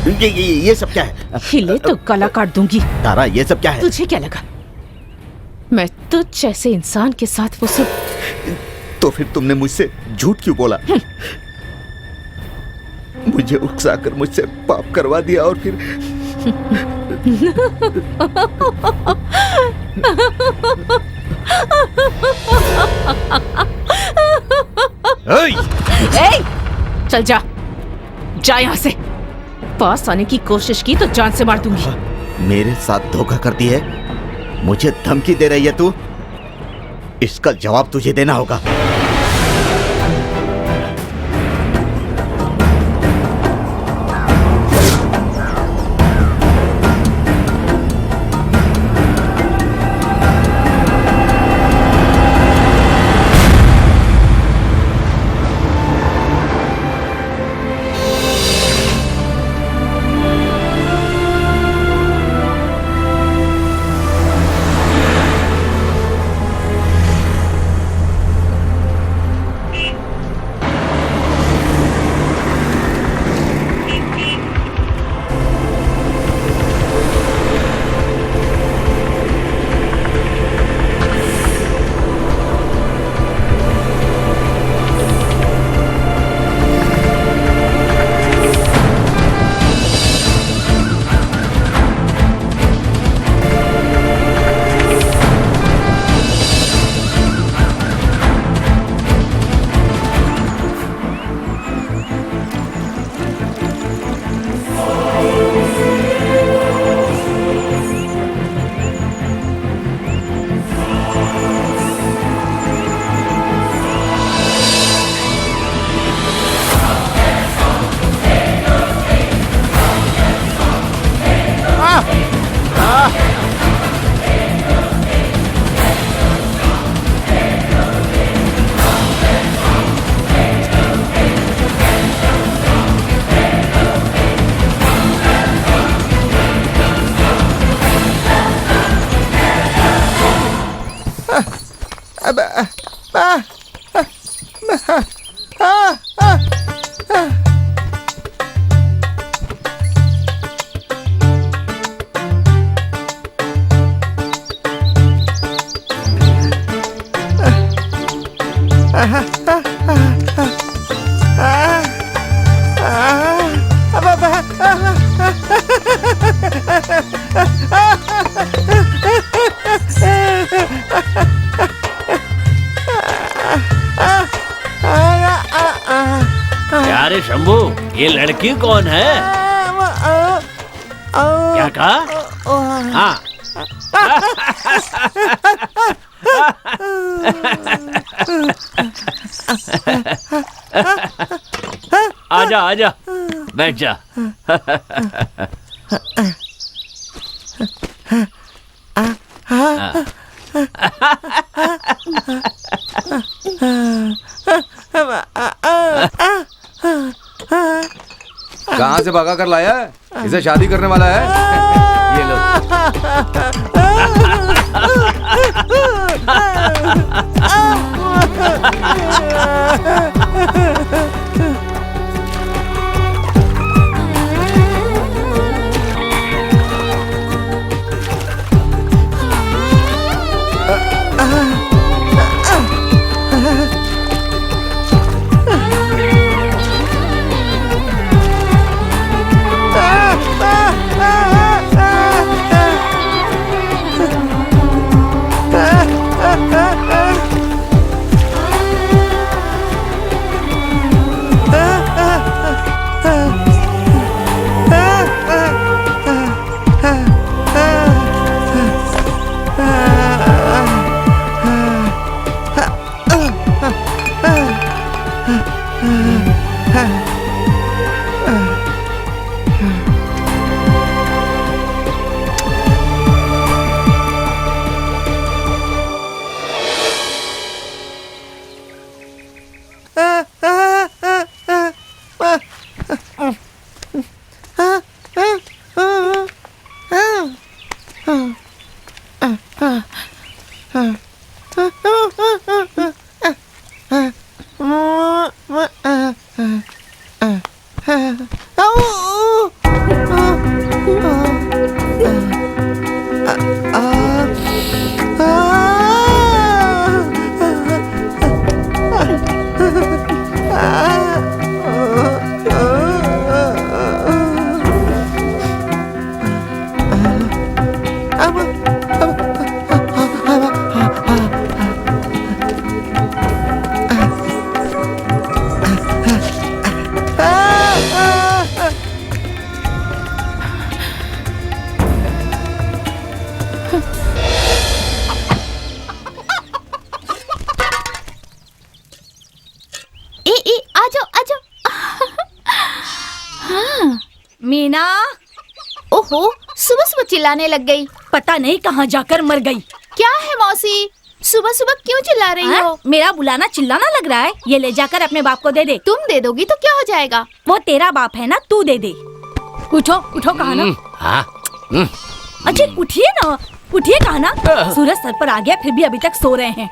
ये सब क्या है? हिले तो गला काट दूंगी। तारा, ये सब क्या है? तुझे क्या लगा मैं तुझ जैसे इंसान के साथ वो सब? तो फिर तुमने मुझसे झूठ क्यों बोला? मुझे उकसाकर मुझसे पाप करवा दिया और फिर ए, चल जा यहाँ से। पास आने की कोशिश की तो जान से मार दूंगी। मेरे साथ धोखा करती है, मुझे धमकी दे रही है तू। इसका जवाब तुझे देना होगा। अरे शंभू, ये लड़की कौन है? क्या कहा? हाँ। आजा आजा, बैठ जा। कहाँ से भगा कर लाया है? इसे शादी करने वाला है? ये लो। आ जाओ। हाँ। मीना, ओहो, सुबह सुबह चिल्लाने लग गई। पता नहीं कहाँ जाकर मर गई। क्या है मौसी, सुबह सुबह क्यों चिल्ला रही हो? मेरा बुलाना चिल्लाना लग रहा है। ये ले जाकर अपने बाप को दे दे। तुम दे दोगी तो क्या हो जाएगा? वो तेरा बाप है ना, तू दे दे। उठो उठो, कहा ना। अच्छा उठिए ना, उठिए, कहा ना। सूरज सर पर आ गया, फिर भी अभी तक सो रहे हैं।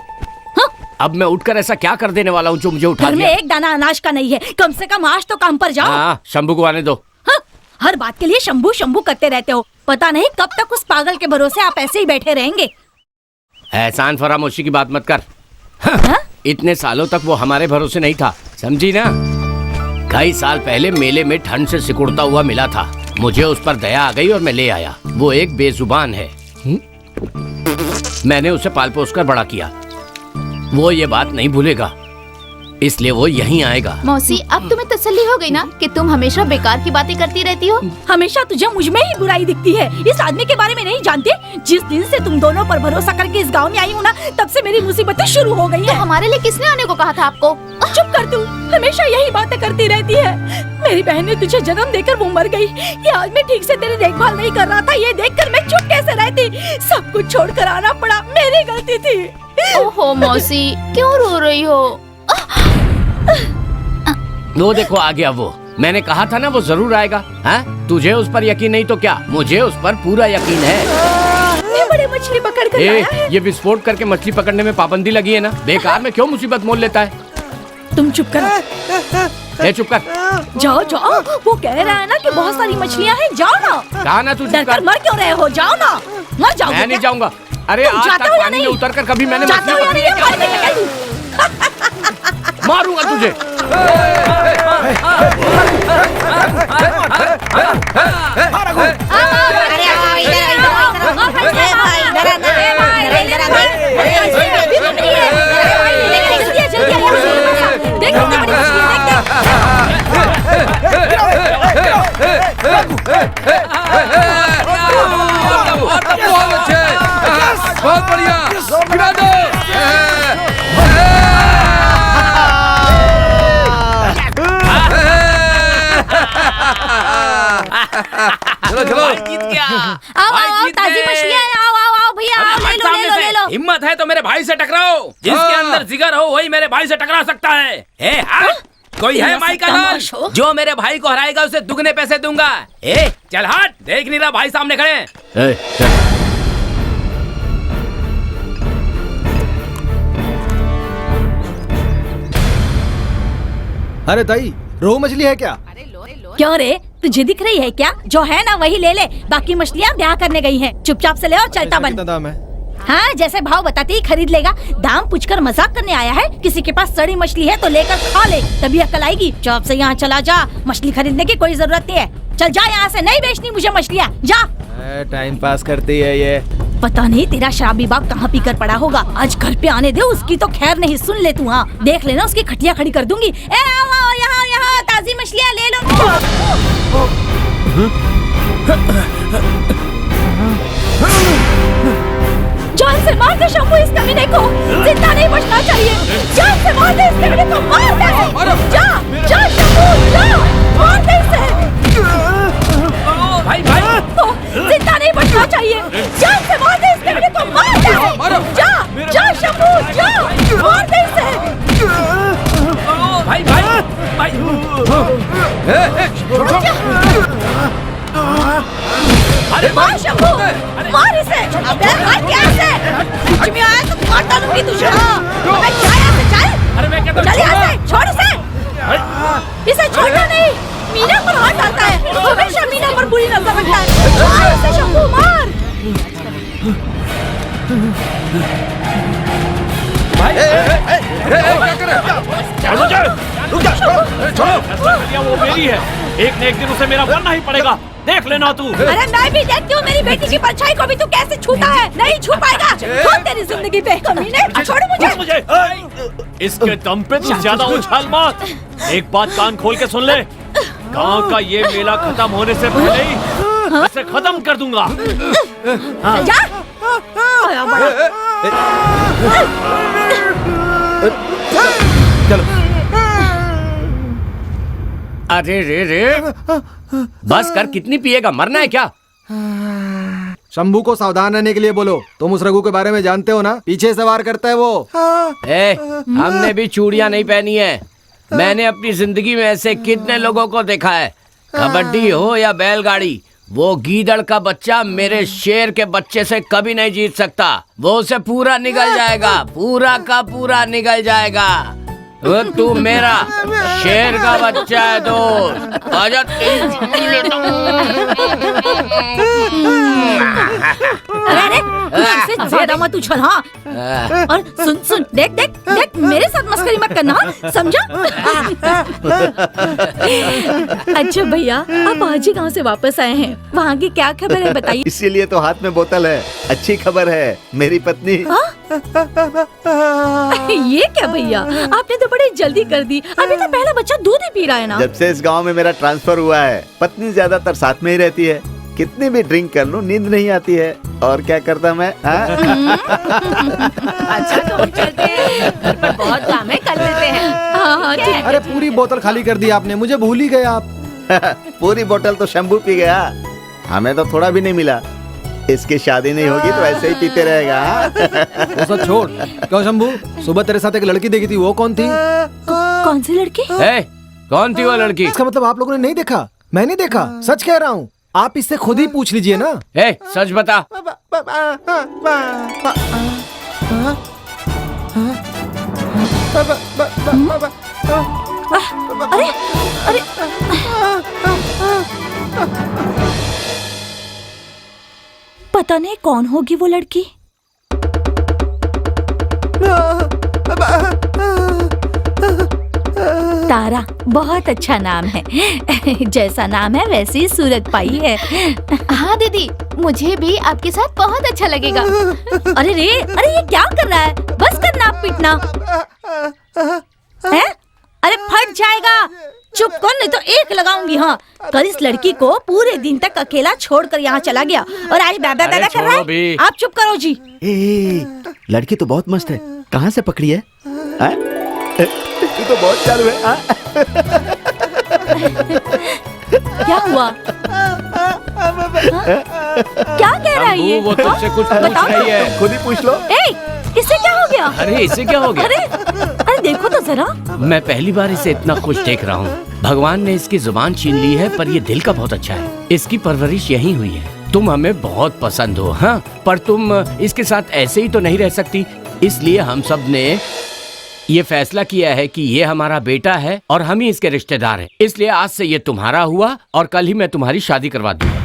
अब मैं उठकर ऐसा क्या कर देने वाला हूँ जो मुझे उठा घर में दिया? एक दाना अनाज का नहीं है, कम से कम आज तो काम पर जाओ। हाँ, शंभू को आने दो। हाँ, हर बात के लिए शंभू शंभू करते रहते हो। पता नहीं कब तक उस पागल के भरोसे आप ऐसे ही बैठे रहेंगे। एहसान फरामोशी की बात मत कर। हाँ? इतने सालों तक वो हमारे भरोसे नहीं था, समझी ना। कई साल पहले मेले में ठंड से सिकुड़ता हुआ मिला था। मुझे उस पर दया आ गई और मैं ले आया। वो एक बेजुबान है। मैंने उसे पाल पोस कर बड़ा किया। वो ये बात नहीं भूलेगा, इसलिए वो यहीं आएगा। मौसी, अब तुम्हें तसल्ली हो गई ना कि तुम हमेशा बेकार की बातें करती रहती हो? हमेशा तुझे मुझ में ही बुराई दिखती है। इस आदमी के बारे में नहीं जानती? जिस दिन से तुम दोनों पर भरोसा करके इस गांव में आई हूँ ना, तब से मेरी मुसीबतें शुरू हो गई तो हैं। हमारे लिए किसने आने को कहा था आपको? चुप कर तू, हमेशा यही बातें करती रहती है। मेरी बहन ने तुझे जन्म देकर वो मर गई। ये आदमी ठीक से तेरी देखभाल नहीं कर रहा था, ये देखकर मैं चुप कैसे रहती। सब कुछ छोड़कर आना पड़ा, मेरी गलती थी। ओहो मौसी, क्यों रो रही हो? वो देखो आ गया वो। मैंने कहा था ना वो जरूर आएगा। हाँ? तुझे उस पर यकीन नहीं तो क्या, मुझे उस पर पूरा यकीन है। ये बड़ी मछली पकड़ कर लाया है। ये विस्फोट करके मछली पकड़ने में पाबंदी लगी है ना, बेकार में क्यों मुसीबत मोल लेता है? तुम चुप कर। चुप कर। जाओ जाओ, वो कह रहा है ना कि बहुत सारी मछलियाँ हैं, जाओ ना। कहा ना तू चुप डरकर कर। मर क्यों रहे हो, जाओ ना। मर जाओ। मैं नहीं जाऊंगा। अरे तुम आज जाते तक हो या पानी में नहीं? उतरकर कभी मैंने जाते हो या नहीं, ये पानी में क्या करूं? मारूंगा तुझे। बहुत अच्छे, बहुत बढ़िया, गिरा दो। चलो चलो, जीत गया। आओ ताजी मछलियाँ हैं, आओ भैया, आओ, ले लो। हिम्मत है तो मेरे भाई से टकराओ। जिसके अंदर जिगर हो वही मेरे भाई से टकरा सकता है। कोई है माई का लाल? जो मेरे भाई को हराएगा उसे दुगने पैसे दूंगा। चल हट, देख नहीं रहा भाई सामने खड़े हैं। अरे ताई, रोहू मछली है क्या? क्यों रे, तुझे दिख रही है क्या? जो है ना वही ले ले, बाकी मछलियाँ ब्याह करने गई हैं। चुपचाप से ले और चलता बन। कितना दाम है? हाँ, जैसे भाव बताते ही खरीद लेगा। दाम पूछकर मजाक करने आया है? किसी के पास सड़ी मछली है तो लेकर खा ले, तभी अकल आएगी। चुप से यहाँ चला जा, मछली खरीदने की कोई जरूरत नहीं है। चल जा यहाँ से, नहीं बेचनी मुझे मछलियाँ, जा। टाइम पास करती है ये। पता नहीं तेरा शराबी बाप कहाँ पी कर पड़ा होगा। आज घर पे आने दे, उसकी तो खैर नहीं। सुन ले तू, हाँ देख लेना, उसकी खटिया खड़ी कर दूंगी। आओ यहाँ यहाँ, ताजी मछलियाँ ले लो। जान से मार दे शंभू इस कमीने को, जिंदा नहीं बचना चाहिए। जान से मार दे इस कमीने को, मार दे। जा जा शंभू, जा, मार दे इसे। भाई भाई, जिंदा नहीं बचना चाहिए। जान से मार दे इस कमीने को, मार दे। जा जा शंभू, जा, मार दे इसे। भाई भाई भाई, अरे मार शंभू, मार इसे। अबे मार कैसे? बीच में आया तो मार डालूंगी तुझे। अबे क्या ऐसे, चल। अरे मैं कहता हूँ चल यहाँ से, छोड़ इसे। इसे छोड़ना नहीं। मीना पर हाथ डालता है, हमेशा मीना पर बुरी नजर रखता है। मार इसे शंभू, मार। भाई क्या कर रहे हो? वो मेरी है, एक न एक दिन उसे मेरा बनना ही पड़ेगा। देख लेना तू। अरे मैं भी देखती हूँ, मेरी बेटी की परछाई को भी तू कैसे छूता है। नहीं छू पाएगा। छोड़ तेरी जिंदगी पे, कमीने, छोड़ मुझे। इसके दम पे तू ज्यादा उछाल मत। एक बात कान खोल के सुन ले, गांव का ये मेला खत्म होने से पहले ही इसे खत्म कर दूंगा। जा। आया बड़ा। चलो। अरे रे रे, बस कर, कितनी पिएगा, मरना है क्या? शंभू को सावधान रहने के लिए बोलो। तुम उस रघु के बारे में जानते हो ना, पीछे से वार करता है वो। हमने भी चूड़ियां नहीं पहनी है। मैंने अपनी जिंदगी में ऐसे कितने लोगों को देखा है, कबड्डी हो या बैलगाड़ी, वो गीदड़ का बच्चा मेरे शेर के बच्चे से कभी नहीं जीत सकता। वो उसे पूरा निगल जाएगा, पूरा का पूरा निगल जाएगा। वो तू मेरा शेर का बच्चा है दोस्त। आजा तेरी छुट्टी लेता अरे इससे ज्यादा मत उछल। हाँ, और सुन सुन, देख देख देख, मेरे साथ मस्करी मत करना, समझा? अच्छा भैया, आप आज ही गांव से वापस आए हैं, वहाँ की क्या खबर है बताइए। इसीलिए तो हाथ में बोतल है। अच्छी खबर है, मेरी पत्नी। ये क्या भैया, आपने तो बड़ी जल्दी कर दी। अभी तो पहला बच्चा दूध ही पी रहा है ना। जब से इस गांव में मेरा ट्रांसफर हुआ है, पत्नी ज्यादातर साथ में ही रहती है। कितनी भी ड्रिंक कर लूं, नींद नहीं आती है। और क्या करता मैं? अच्छा तो चलते हैं, घर पर बहुत काम है, कर लेते हैं। हाँ, ठीक। अरे पूरी बोतल खाली कर दी आपने, मुझे भूल ही गए आप। पूरी बोतल तो शंभू पी गया, हमें तो थोड़ा भी नहीं मिला। इसकी शादी नहीं होगी तो ऐसे ही पीते रहेगा। वो सब छोड़। क्यों शंभू, सुबह तेरे साथ एक लड़की देखी थी, वो कौन थी? कौन सी लड़की? कौन थी वो लड़की? इसका मतलब आप लोगों ने नहीं देखा? मैंने देखा, सच कह रहा हूँ। आप इससे खुद ही पूछ लीजिए ना। सच बता। अरे अरे, पता नहीं कौन होगी वो लड़की। तारा बहुत अच्छा नाम है। जैसा नाम है वैसी ही सूरत पाई है। हाँ दीदी, मुझे भी आपके साथ बहुत अच्छा लगेगा। अरे रे, अरे ये क्या कर रहा है? बस कर नाप पीटना है। अरे फट जाएगा, चुप कर नहीं तो एक लगाऊंगी। हाँ, कल इस लड़की को पूरे दिन तक अकेला छोड़कर यहाँ चला गया और आज दादा दादा कर रहा है। आप चुप करो जी। लड़की तो बहुत मस्त है, कहाँ से पकड़ी है? तू तो बहुत चालू है। क्या हुआ? क्या कह रहा है ये? वो तुझसे कुछ पूछ रही है, खुद ही पूछ लो। इससे क्या हो गया? अरे इससे क्या हो गया? अरे देखो तो जरा। मैं पहली बार इसे इतना खुश देख रहा हूँ। भगवान ने इसकी जुबान छीन ली है, पर ये दिल का बहुत अच्छा है। इसकी परवरिश यहीं हुई है। तुम हमें बहुत पसंद हो, हाँ, पर तुम इसके साथ ऐसे ही तो नहीं रह सकती। इसलिए हम सब ने ये फैसला किया है कि ये हमारा बेटा है और हम ही इसके रिश्तेदार हैं। इसलिए आज से ये तुम्हारा हुआ और कल ही मैं तुम्हारी शादी करवा दूंगा।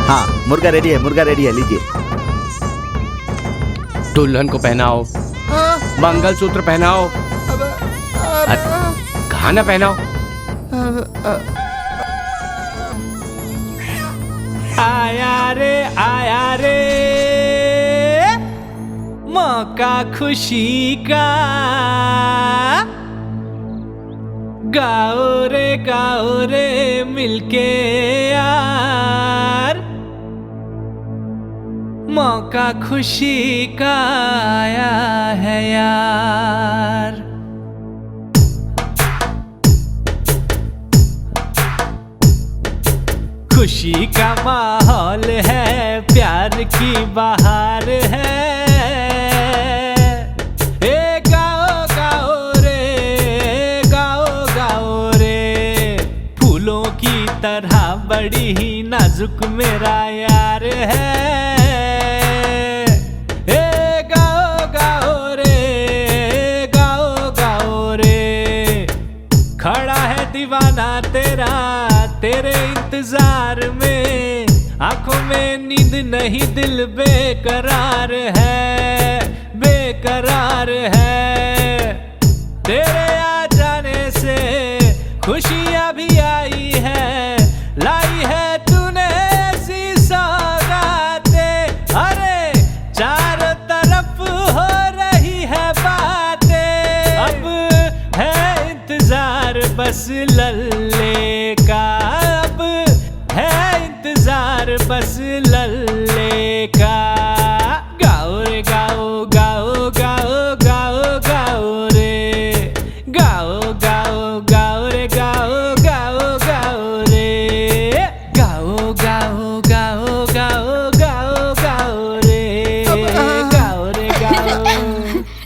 हाँ, मुर्गा रेडी है, मुर्गा रेडी है, लीजिए। दुल्हन को पहनाओ, मंगलसूत्र पहनाओ। कहाँ ना पहनाओ? आया रे मौका खुशी का। गाओ रे मिलके यार, मौका खुशी का आया है यार। खुशी का माहौल है, प्यार की बहार है। तरह बड़ी ही नाजुक मेरा यार है। गाओ रे खड़ा है दीवाना तेरा, तेरे इंतजार में। आंखों में नींद नहीं, दिल बेकरार है, बेकरार है। तेरे आ जाने से खुशियाँ भी आई है, लाई है तूने ऐसी सौगातें। अरे चारों तरफ हो रही है बातें, अब है इंतजार बस लल्ले का। अब है इंतजार बस लल्ले का। गाओ रे गाओ रे।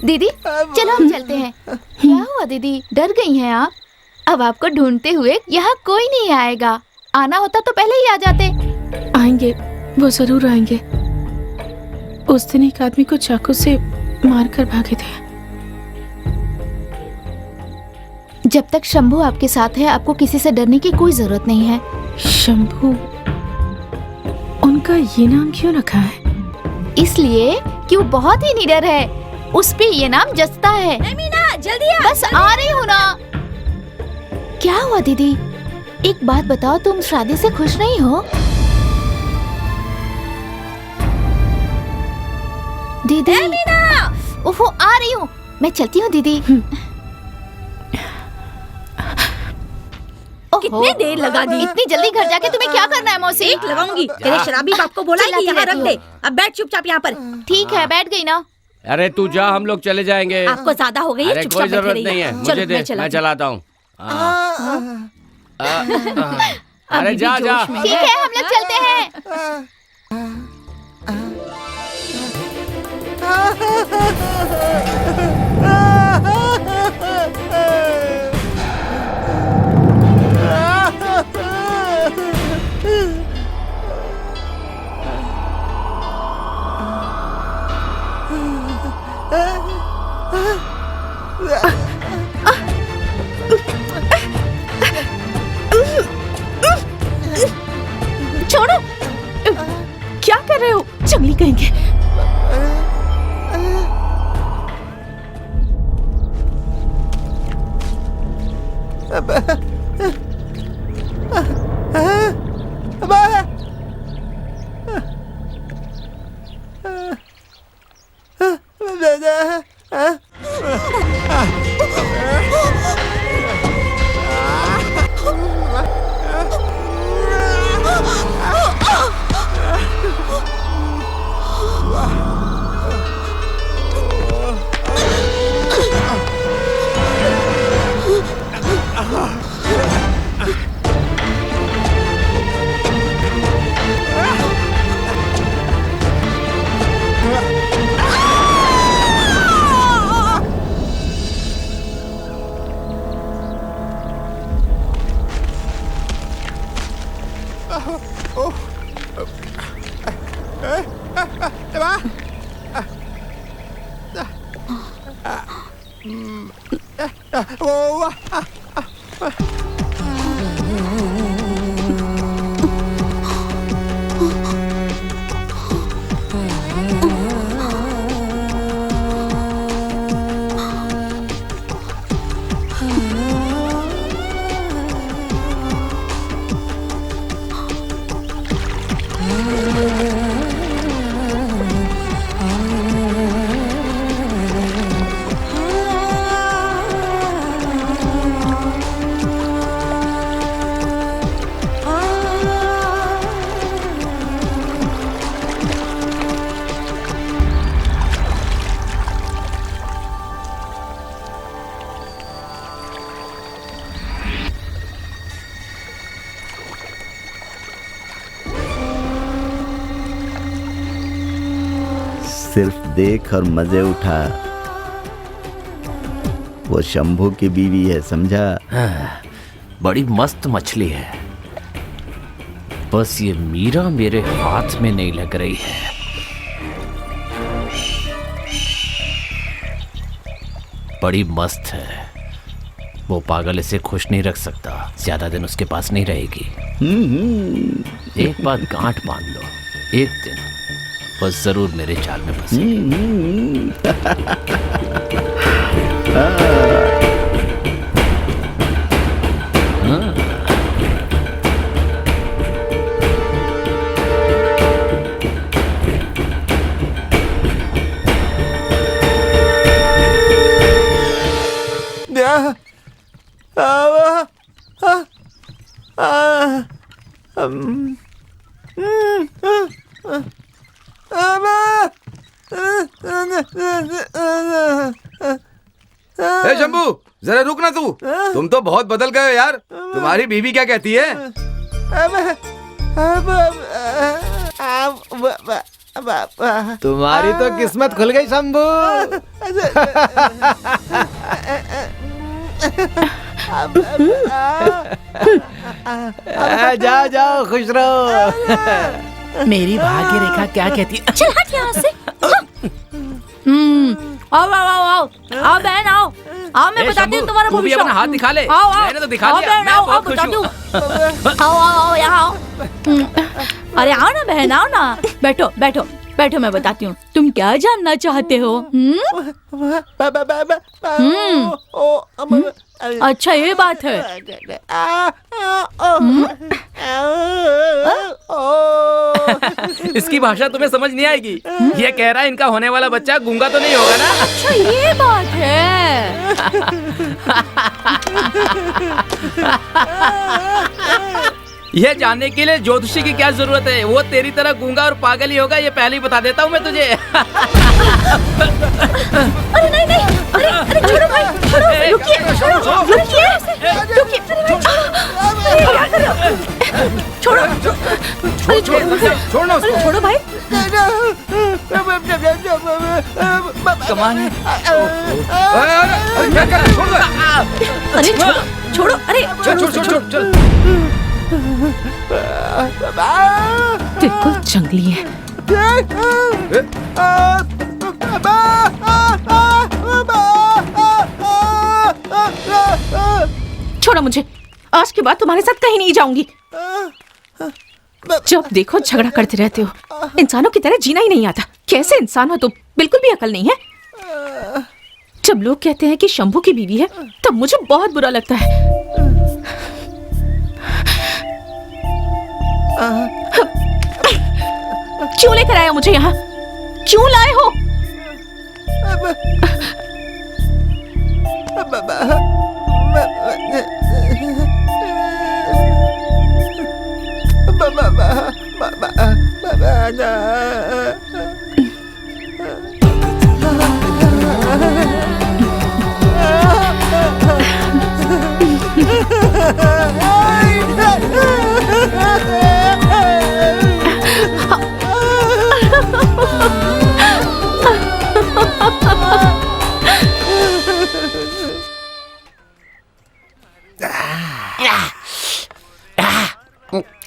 दीदी चलो हम चलते हैं। क्या हुआ दीदी, डर गई हैं आप? अब आपको ढूंढते हुए यहाँ कोई नहीं आएगा। आना होता तो पहले ही आ जाते। आएंगे, वो जरूर आएंगे। उस दिन एक आदमी को चाकू से मारकर भागे थे। जब तक शंभू आपके साथ है आपको किसी से डरने की कोई जरूरत नहीं है। शंभू, उनका ये नाम क्यों रखा है? इसलिए कि वो बहुत ही निडर है, उस पे ये नाम जचता है। मीना जल्दी आ। बस आ रही हूँ ना। क्या हुआ दीदी, एक बात बताओ, तुम शादी से खुश नहीं हो? दीदी मीना, ओहो आ रही हूँ, मैं चलती हूँ दीदी। कितने देर लगा दी? इतनी जल्दी घर जाके तुम्हें क्या करना है मौसी? एक लगाऊंगी। तेरे शराबी बाप को बोला कि यहाँ रख दे। अब बैठ चुपचाप यहाँ पर। ठीक है, बैठ गई ना। अरे तू जा, हम लोग चले जाएंगे। आपको ज्यादा हो गई है, अरे चुपचाप कोई बैठे जरूरत रहिए। नहीं है, चलो, मुझे दे, मैं चलाता हूँ। अरे जा जा। ठीक है, हम लोग चलते हैं। छोड़ो, क्या कर रहे हो? जंगली कहेंगे। सिर्फ देख और मजे उठा। वो शंभू की बीवी है, समझा? बड़ी मस्त मछली है, बस ये मीरा मेरे हाथ में नहीं लग रही है। बड़ी मस्त है, वो पागल इसे खुश नहीं रख सकता, ज्यादा दिन उसके पास नहीं रहेगी। एक बात गांठ बांध लो, एक दिन बस जरूर मेरे चाल में फंसेगी। ए शंभू, जरा रुक ना तू। तुम तो बहुत बदल गए हो यार। तुम्हारी बीवी क्या कहती है? तुम्हारी तो किस्मत खुल गई शंभू। जाओ जाओ, खुश रहो। मेरी भाग्य रेखा क्या कहती है? चल हट यहाँ से। आओ आओ आओ आओ आओ बहन आओ आओ, मैं ए, बताती शंभू, हूँ तुम्हारा तू भी भविष्य। अपना हाथ दिखा ले। आओ आओ मैंने तो दिखा आओ दिया, बहन, मैं आओ, बहुत आओ, खुश बताती हूँ। हूँ। आओ आओ आओ यहाँ आओ। अरे आओ ना बहन, आओ ना, बैठो बैठो बैठो, मैं बताती हूँ। तुम क्या जानना चाहते हो? अच्छा ये बात है। इसकी भाषा तुम्हें समझ नहीं आएगी। ये कह रहा है इनका होने वाला बच्चा गूंगा तो नहीं होगा ना? अच्छा ये बात है। ये जानने के लिए ज्योतिषी की क्या जरूरत है? वो तेरी तरह गूंगा और पागल ही होगा, ये पहले ही बता देता हूँ मैं तुझे। अरे नहीं नहीं, अरे अरे छोड़ो भाई, छोड़ो, रुकिए, रुकिए, रुकिए, अरे क्या कर रहे हो? छोड़ो, अरे छोड़ो, छोड़ना उसको। छोड़ो भाई। कमाल है। अरे क्या कर रहे हो? छोड़ दो। अरे छोड़ो, छोड़ो, अरे छोड़ छोड़ छोड़ चल। बिल्कुल जंगली है। छोड़ो मुझे, आज के बाद तुम्हारे साथ कहीं नहीं जाऊंगी। जब देखो झगड़ा करते रहते हो, इंसानों की तरह जीना ही नहीं आता। कैसे इंसान हो तुम? बिल्कुल भी अकल नहीं है। जब लोग कहते हैं कि शंभू की बीवी है, तब मुझे बहुत बुरा लगता है। क्यों लेकर आए हो मुझे यहाँ? क्यों लाए हो?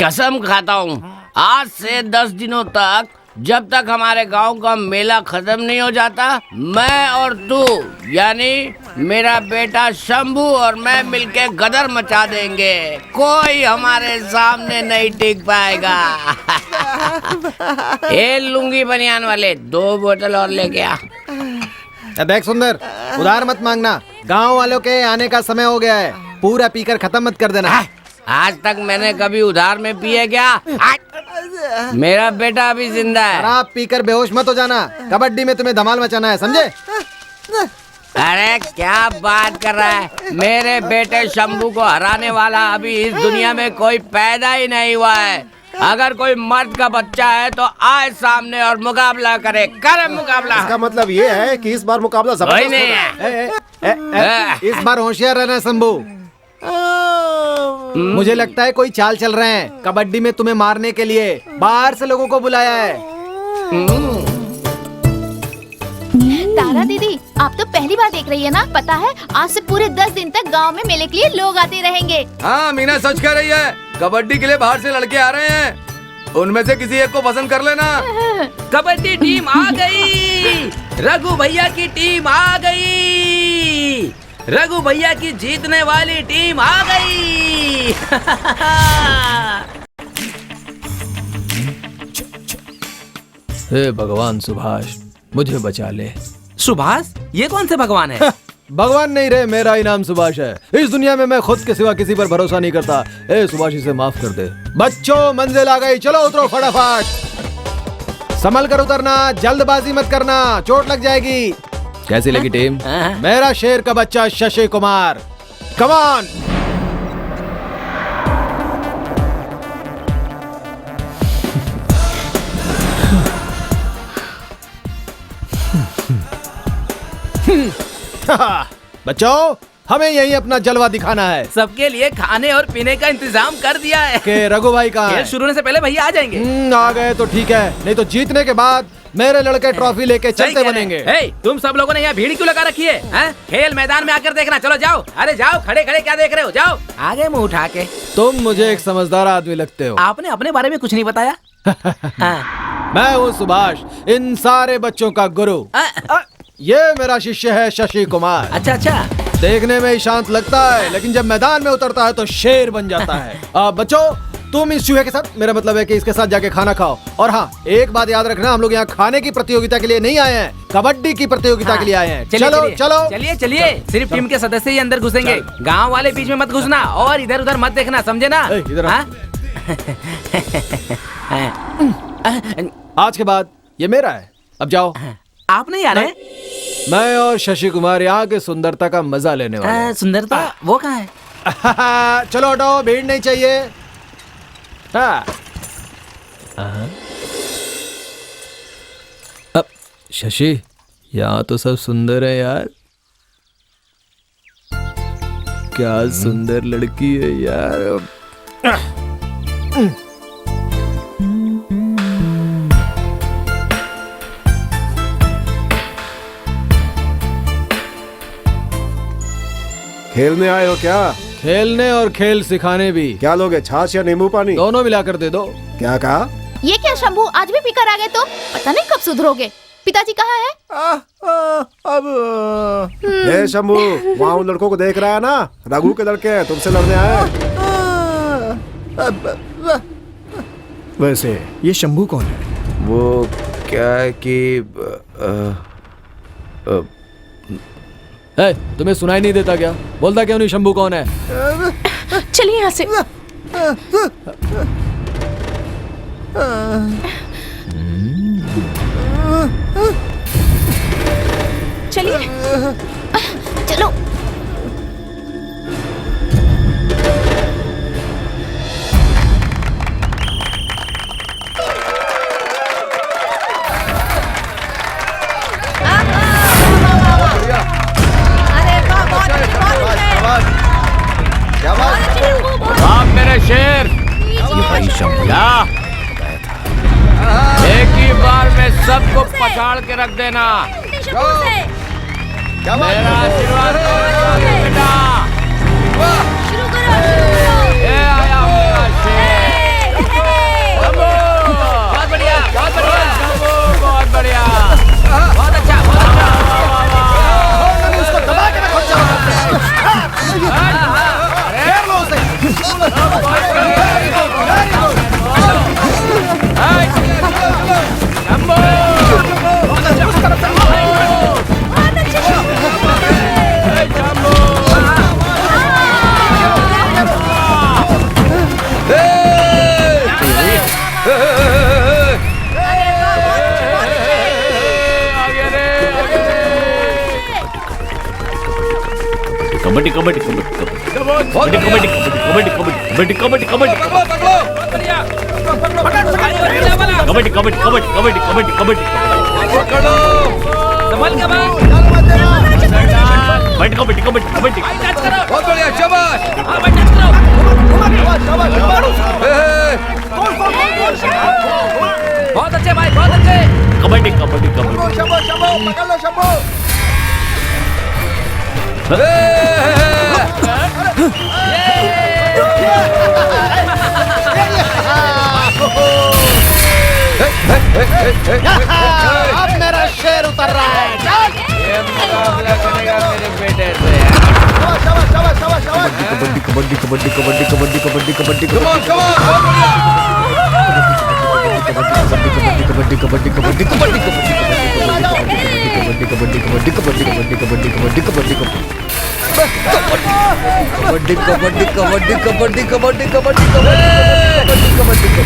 कसम खाता हूँ, आज से 10 दिनों तक, जब तक हमारे गांव का मेला खत्म नहीं हो जाता, मैं और तू यानी मेरा बेटा शंभू और मैं मिलके गदर मचा देंगे। कोई हमारे सामने नहीं टिक पाएगा। ए लुंगी बनियान वाले, 2 बोतल और लेके आ। देख सुंदर, उधार मत मांगना। गांव वालों के आने का समय हो गया है। पूरा पीकर खत्म मत कर देना। आज तक मैंने कभी उधार में पिए क्या? मेरा बेटा अभी जिंदा है। शराब पीकर बेहोश मत हो जाना। कबड्डी में तुम्हें धमाल मचाना है, समझे? अरे क्या बात कर रहा है? मेरे बेटे शंभू को हराने वाला अभी इस दुनिया में कोई पैदा ही नहीं हुआ है। अगर कोई मर्द का बच्चा है तो आए सामने और मुकाबला करे। करे मुकाबला। इसका मतलब ये है कि इस बार मुकाबला वही जबरदस्त नहीं होगा। है। इस बार होशियार रहना शंभू। मुझे लगता है कोई चाल चल रहे हैं। कबड्डी में तुम्हें मारने के लिए बाहर से लोगों को बुलाया है। तारा दीदी, आप तो पहली बार देख रही है ना? पता है, आज से पूरे 10 दिन तक गांव में मेले के लिए लोग आते रहेंगे। हाँ मीना सच कह रही है। कबड्डी के लिए बाहर से लड़के आ रहे हैं। उनमें से किसी एक को पसंद कर लेना। कबड्डी टीम आ गई। रघु भैया की टीम आ गई। रघु भैया की जीतने वाली टीम आ गई। हे भगवान सुभाष, मुझे बचा ले। सुभाष, ये कौन से भगवान है? भगवान नहीं रहे, मेरा ही नाम सुभाष है। इस दुनिया में मैं खुद के सिवा किसी पर भरोसा नहीं करता। ए सुभाष, इसे माफ कर दे। बच्चों, मंजिल आ गई, चलो उतरो फटाफट। संभल कर उतरना, जल्दबाजी मत करना, चोट लग जाएगी। कैसी लगी टीम? मेरा शेर का बच्चा शशि कुमार, कम ऑन। बच्चों, हमें यही अपना जलवा दिखाना है। सबके लिए खाने और पीने का इंतजाम कर दिया है। के रघु भाई कहाँ खेल है? शुरू होने से पहले भैया आ जाएंगे। आ गए तो ठीक है, नहीं तो जीतने के बाद मेरे लड़के ट्रॉफी लेके सही चलते कह रहे बनेंगे। हैं। हे, तुम सब लोगों ने यहाँ भीड़ क्यों लगा रखी है? हैं? खेल मैदान में आकर देखना। चलो जाओ, अरे जाओ, खड़े खड़े क्या देख रहे हो? जाओ आगे मुंह उठा के। तुम मुझे एक समझदार आदमी लगते हो। आपने अपने बारे में कुछ नहीं बताया। हाँ। मैं हूँ सुभाष, इन सारे बच्चों का गुरु। ये मेरा शिष्य है शशि कुमार। अच्छा अच्छा। देखने में ही शांत लगता है, लेकिन जब मैदान में उतरता है तो शेर बन जाता है। बच्चों, तुम इस चूहे के साथ, मेरा मतलब है कि इसके साथ जाके खाना खाओ। और हाँ, एक बात याद रखना, हम लोग यहाँ खाने की प्रतियोगिता के लिए नहीं आए हैं, कबड्डी की प्रतियोगिता के लिए आए हैं। चलो चलो चलिए चलिए, सिर्फ टीम के सदस्य ही अंदर घुसेंगे, गांव वाले बीच में मत घुसना और इधर उधर मत देखना, समझे ना? इधर हाँ? आज के बाद ये मेरा है, अब जाओ। आप नहीं आ रहे? मैं और शशि कुमार यहाँ के सुंदरता का मजा लेने वाले हैं। सुंदरता वो कहाँ है? चलो हटाओ, भीड़ नहीं चाहिए। हाँ। अब शशि, यहाँ तो सब सुंदर है यार। क्या सुंदर लड़की है यार। खेलने आए हो क्या? खेलने और खेल सिखाने भी। क्या लोगे, छाछ या नींबू पानी? दोनों मिलाकर दे दो। क्या कहा? ये क्या शंभू, आज भी पीकर आ गए तुम? पता नहीं कब सुधरोगे। पिताजी कहाँ है? ए शंभू, वहाँ उन लड़कों को देख रहा है ना? रघु के लड़के हैं, तुमसे लड़ने आए। वैसे ये शंभू कौन है? वो क्या है कि तुम्हें सुनाई नहीं देता क्या? बोलता क्यों नहीं शंभू कौन है? चलिए यहाँ से। चलिए चलो। आप मेरे शेर, क्या एक ही बार में सबको पछाड़ के रख देना। मेरा आशीर्वाद बेटा। ये आया मेरा शेर। बहुत बढ़िया, बहुत बढ़िया, बहुत बढ़िया, बहुत अच्छा, बहुत अच्छा। उसको दबा के रखो। कबड्डी कबड्डी कबड्डी कबड्डी कबड्डी कबड्डी कबड्डी कबड्डी कबड्डी कबड्डी कबड्डी कबड्डी कबड्डी कबड्डी संभल के भाई। कबड्डी कबड्डी कबड्डी। बहुत बढ़िया, शाबाश। हाँ भाई, टच करो। बहुत अच्छे भाई, बहुत अच्छे। कबड्डी कबड्डी कबड्डी। पकड़ लो शंभू। अब मेरा शेर उतर रहा है। ये मुकाबला करेगा मेरे बेटे से। Kabaddi kabaddi kabaddi kabaddi kabaddi kabaddi kabaddi Come on, come on, बहुत बढ़िया। कबड्डी कबड्डी कबड्डी कबड्डी कबड्डी कबड्डी कबड्डी कबड्डी कबड्डी कबड्डी कबड्डी कबड्डी कबड्डी कबड्डी कबड्डी कबड्डी कबड्डी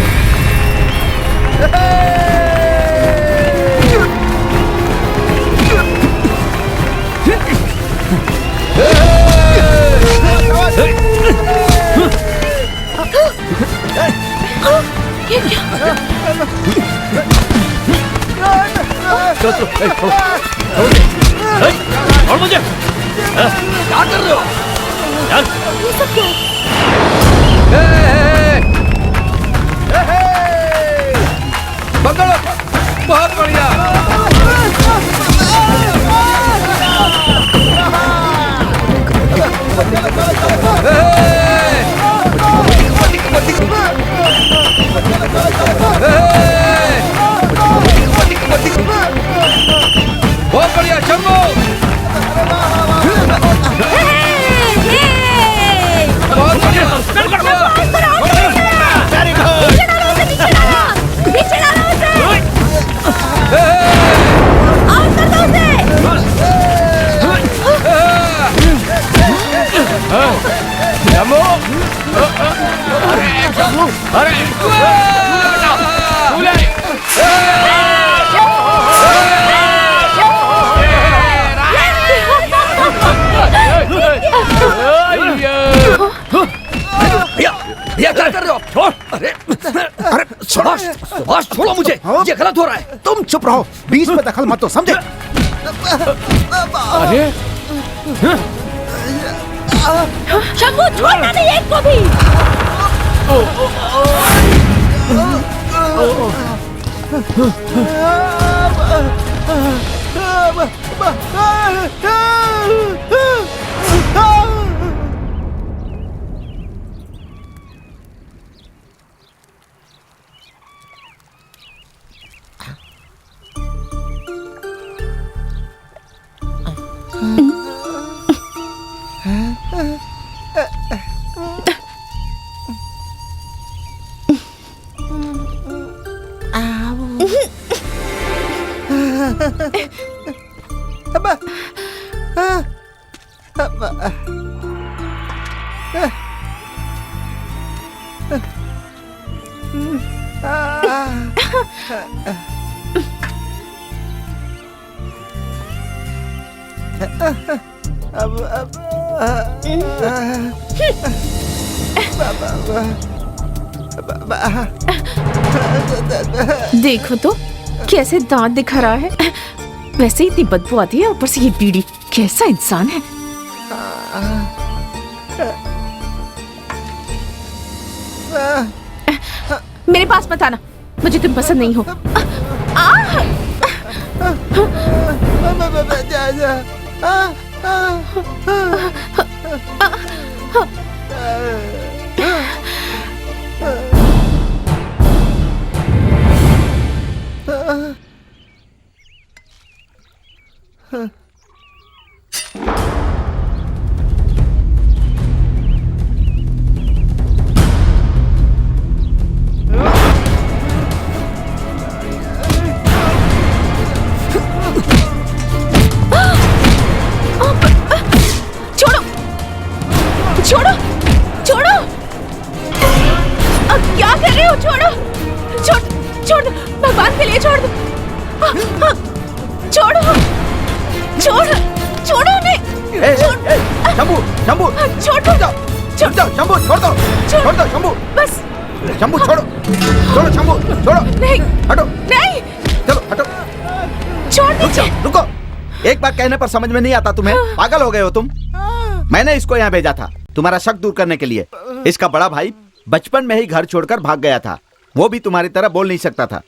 ये क्या? और मुझे क्या कर रहे हो? चल। ये सब क्या? पकड़ो, बहुत बढ़िया। बहुत बढ़िया शंभू। बहुत बढ़िया। भैया क्या कर रहे हो? छोड़। अरे सुभाष, सुभाष छोड़ो मुझे, ये गलत हो रहा है। तुम चुप रहो, बीच में दखल मत दो, समझे? अरे शंभू छोड़ना नहीं एक को भी। देखो तो कैसे दांत दिखा रहा है। वैसे इतनी बदबू आती है, ऊपर से ये बीड़ी। कैसा इंसान है। मेरे पास मत आना, मुझे तुम पसंद नहीं हो। छोड़ो, छोड़ो, क्या कर रहे हो? छोड़ो, छोड़, भगवान के लिए छोड़ दो। छोड़ो, छोड़ो उन्हें। शंभू, शंभू, छोड़ दो, छोड़ दो, शंभू, छोड़ दो, छोड़ दो, शंभू, बस। शंभू छोड़ो, छोड़ो, शंभू, छोड़ो, नहीं, हटो, नहीं, चलो हटो, छोड़ दीजिए। रुको, एक बार कहने पर समझ में नहीं आता तुम्हें? पागल हो गए हो तुम? मैंने इसको यहाँ भेजा था तुम्हारा शक दूर करने के लिए। इसका बड़ा भाई बचपन में ही घर छोड़कर भाग गया था। वो भी तुम्हारी तरह बोल नहीं सकता था।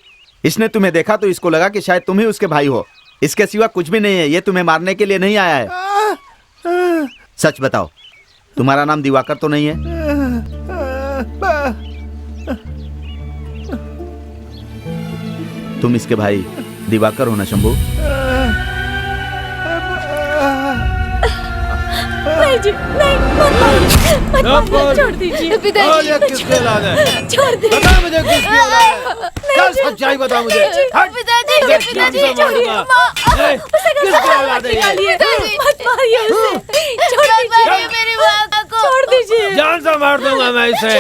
इसने तुम्हें देखा तो इसको लगा कि शायद तुम ही उसके भाई हो। इसके सिवा कुछ भी नहीं है। ये तुम्हें मारने के लिए नहीं आया है। सच बताओ, तुम्हारा नाम दिवाकर तो नहीं है? तुम इसके भाई दिवाकर हो ना शंभू? नहीं जी, नहीं, मत मारिए, छोड़ दीजिए। पिताजी, किसके औलाद है? छोड़ दीजिए। बता मुझे किसकी औलाद है? चल सच्चाई बता मुझे। पिताजी, छोड़िए। किसकी औलाद है ये? मत मारिए उसे, छोड़ दीजिए मेरी माँ को, छोड़ दीजिए। जान से मार दूंगा मैं इसे।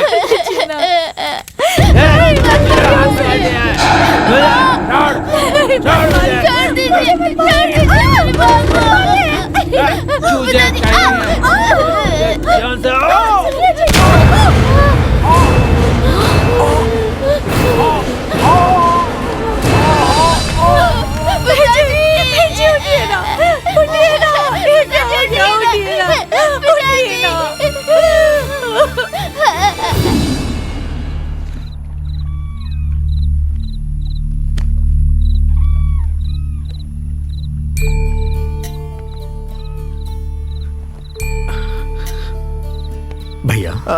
अब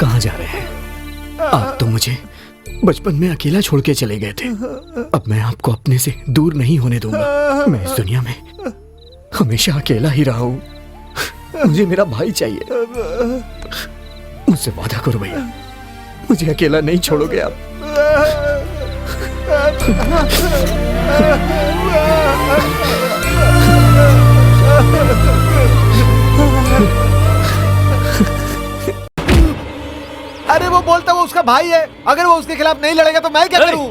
कहाँ जा रहे हैं आप? तो मुझे बचपन में अकेला छोड़ के चले गए थे। अब मैं आपको अपने से दूर नहीं होने दूंगा। मैं इस दुनिया में हमेशा अकेला ही रहा हूँ। मुझे मेरा भाई चाहिए। मुझसे वादा करो भैया, मुझे अकेला नहीं छोड़ोगे आप। अरे वो बोलता वो उसका भाई है, अगर वो उसके खिलाफ नहीं लड़ेगा तो मैं क्या करूं?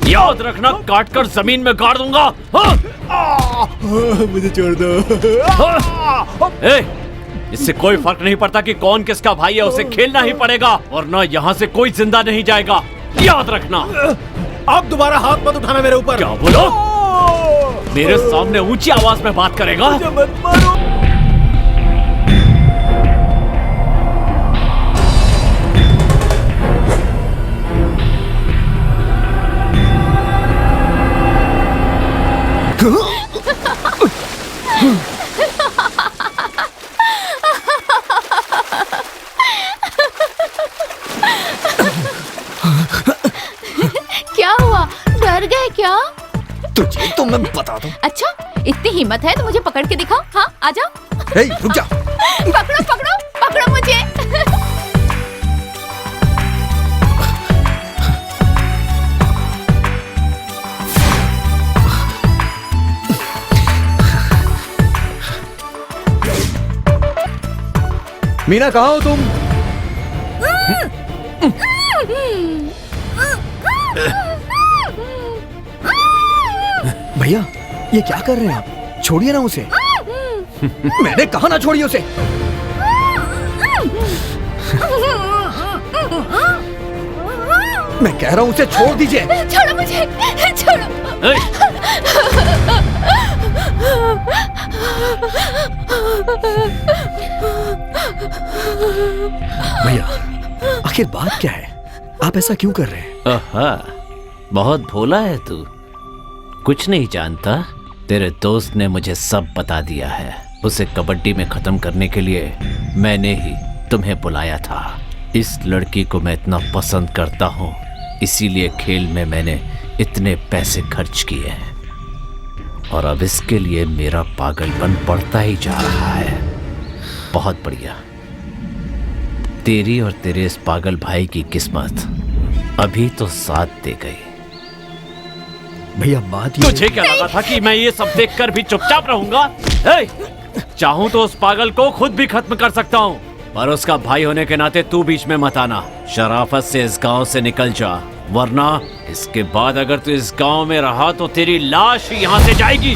याद रखना, काट कर जमीन में गाड़ दूंगा। मुझे छोड़ दो। इससे कोई फर्क नहीं पड़ता कि कौन किसका भाई है, उसे खेलना ही पड़ेगा, वरना यहाँ से कोई जिंदा नहीं जाएगा। याद रखना। आप दोबारा हाथ मत उठाना मेरे ऊपर। क्या बोलो? मेरे सामने ऊंची आवाज में बात करेगा? मुझे मत मारो। क्या हुआ, डर गए क्या? तुझे तो मैं बता दूं। अच्छा, इतनी हिम्मत है तो मुझे पकड़ के दिखाओ। हाँ, आ जाओ। रुक जा। पकड़ो पकड़ो पकड़ो मुझे। मीना, कहाँ हो तुम? भैया, ये क्या कर रहे हैं आप? छोड़िए ना उसे। मैंने कहा ना छोड़िए उसे। मैं कह रहा हूँ उसे छोड़ दीजिए। छोड़ो मुझे, छोड़ो। भैया, आखिर बात क्या है? आप ऐसा क्यों कर रहे हैं? आहा, बहुत भोला है तू, कुछ नहीं जानता। तेरे दोस्त ने मुझे सब बता दिया है। उसे कबड्डी में खत्म करने के लिए मैंने ही तुम्हें बुलाया था। इस लड़की को मैं इतना पसंद करता हूँ, इसीलिए खेल में मैंने इतने पैसे खर्च किए हैं, और अब इसके लिए मेरा पागलपन बढ़ता ही जा रहा है। बहुत बढ़िया। तेरी और तेरे इस पागल भाई की किस्मत अभी तो साथ दे गई। भैया, बात ये तुझे क्या लगा था कि मैं ये सब देखकर भी चुपचाप रहूंगा? चाहूं तो उस पागल को खुद भी खत्म कर सकता हूँ, पर उसका भाई होने के नाते तू बीच में मत आना। शराफत से इस गांव से निकल जा, वरना इसके बाद अगर तू इस गांव में रहा तो तेरी लाश यहाँ से जाएगी।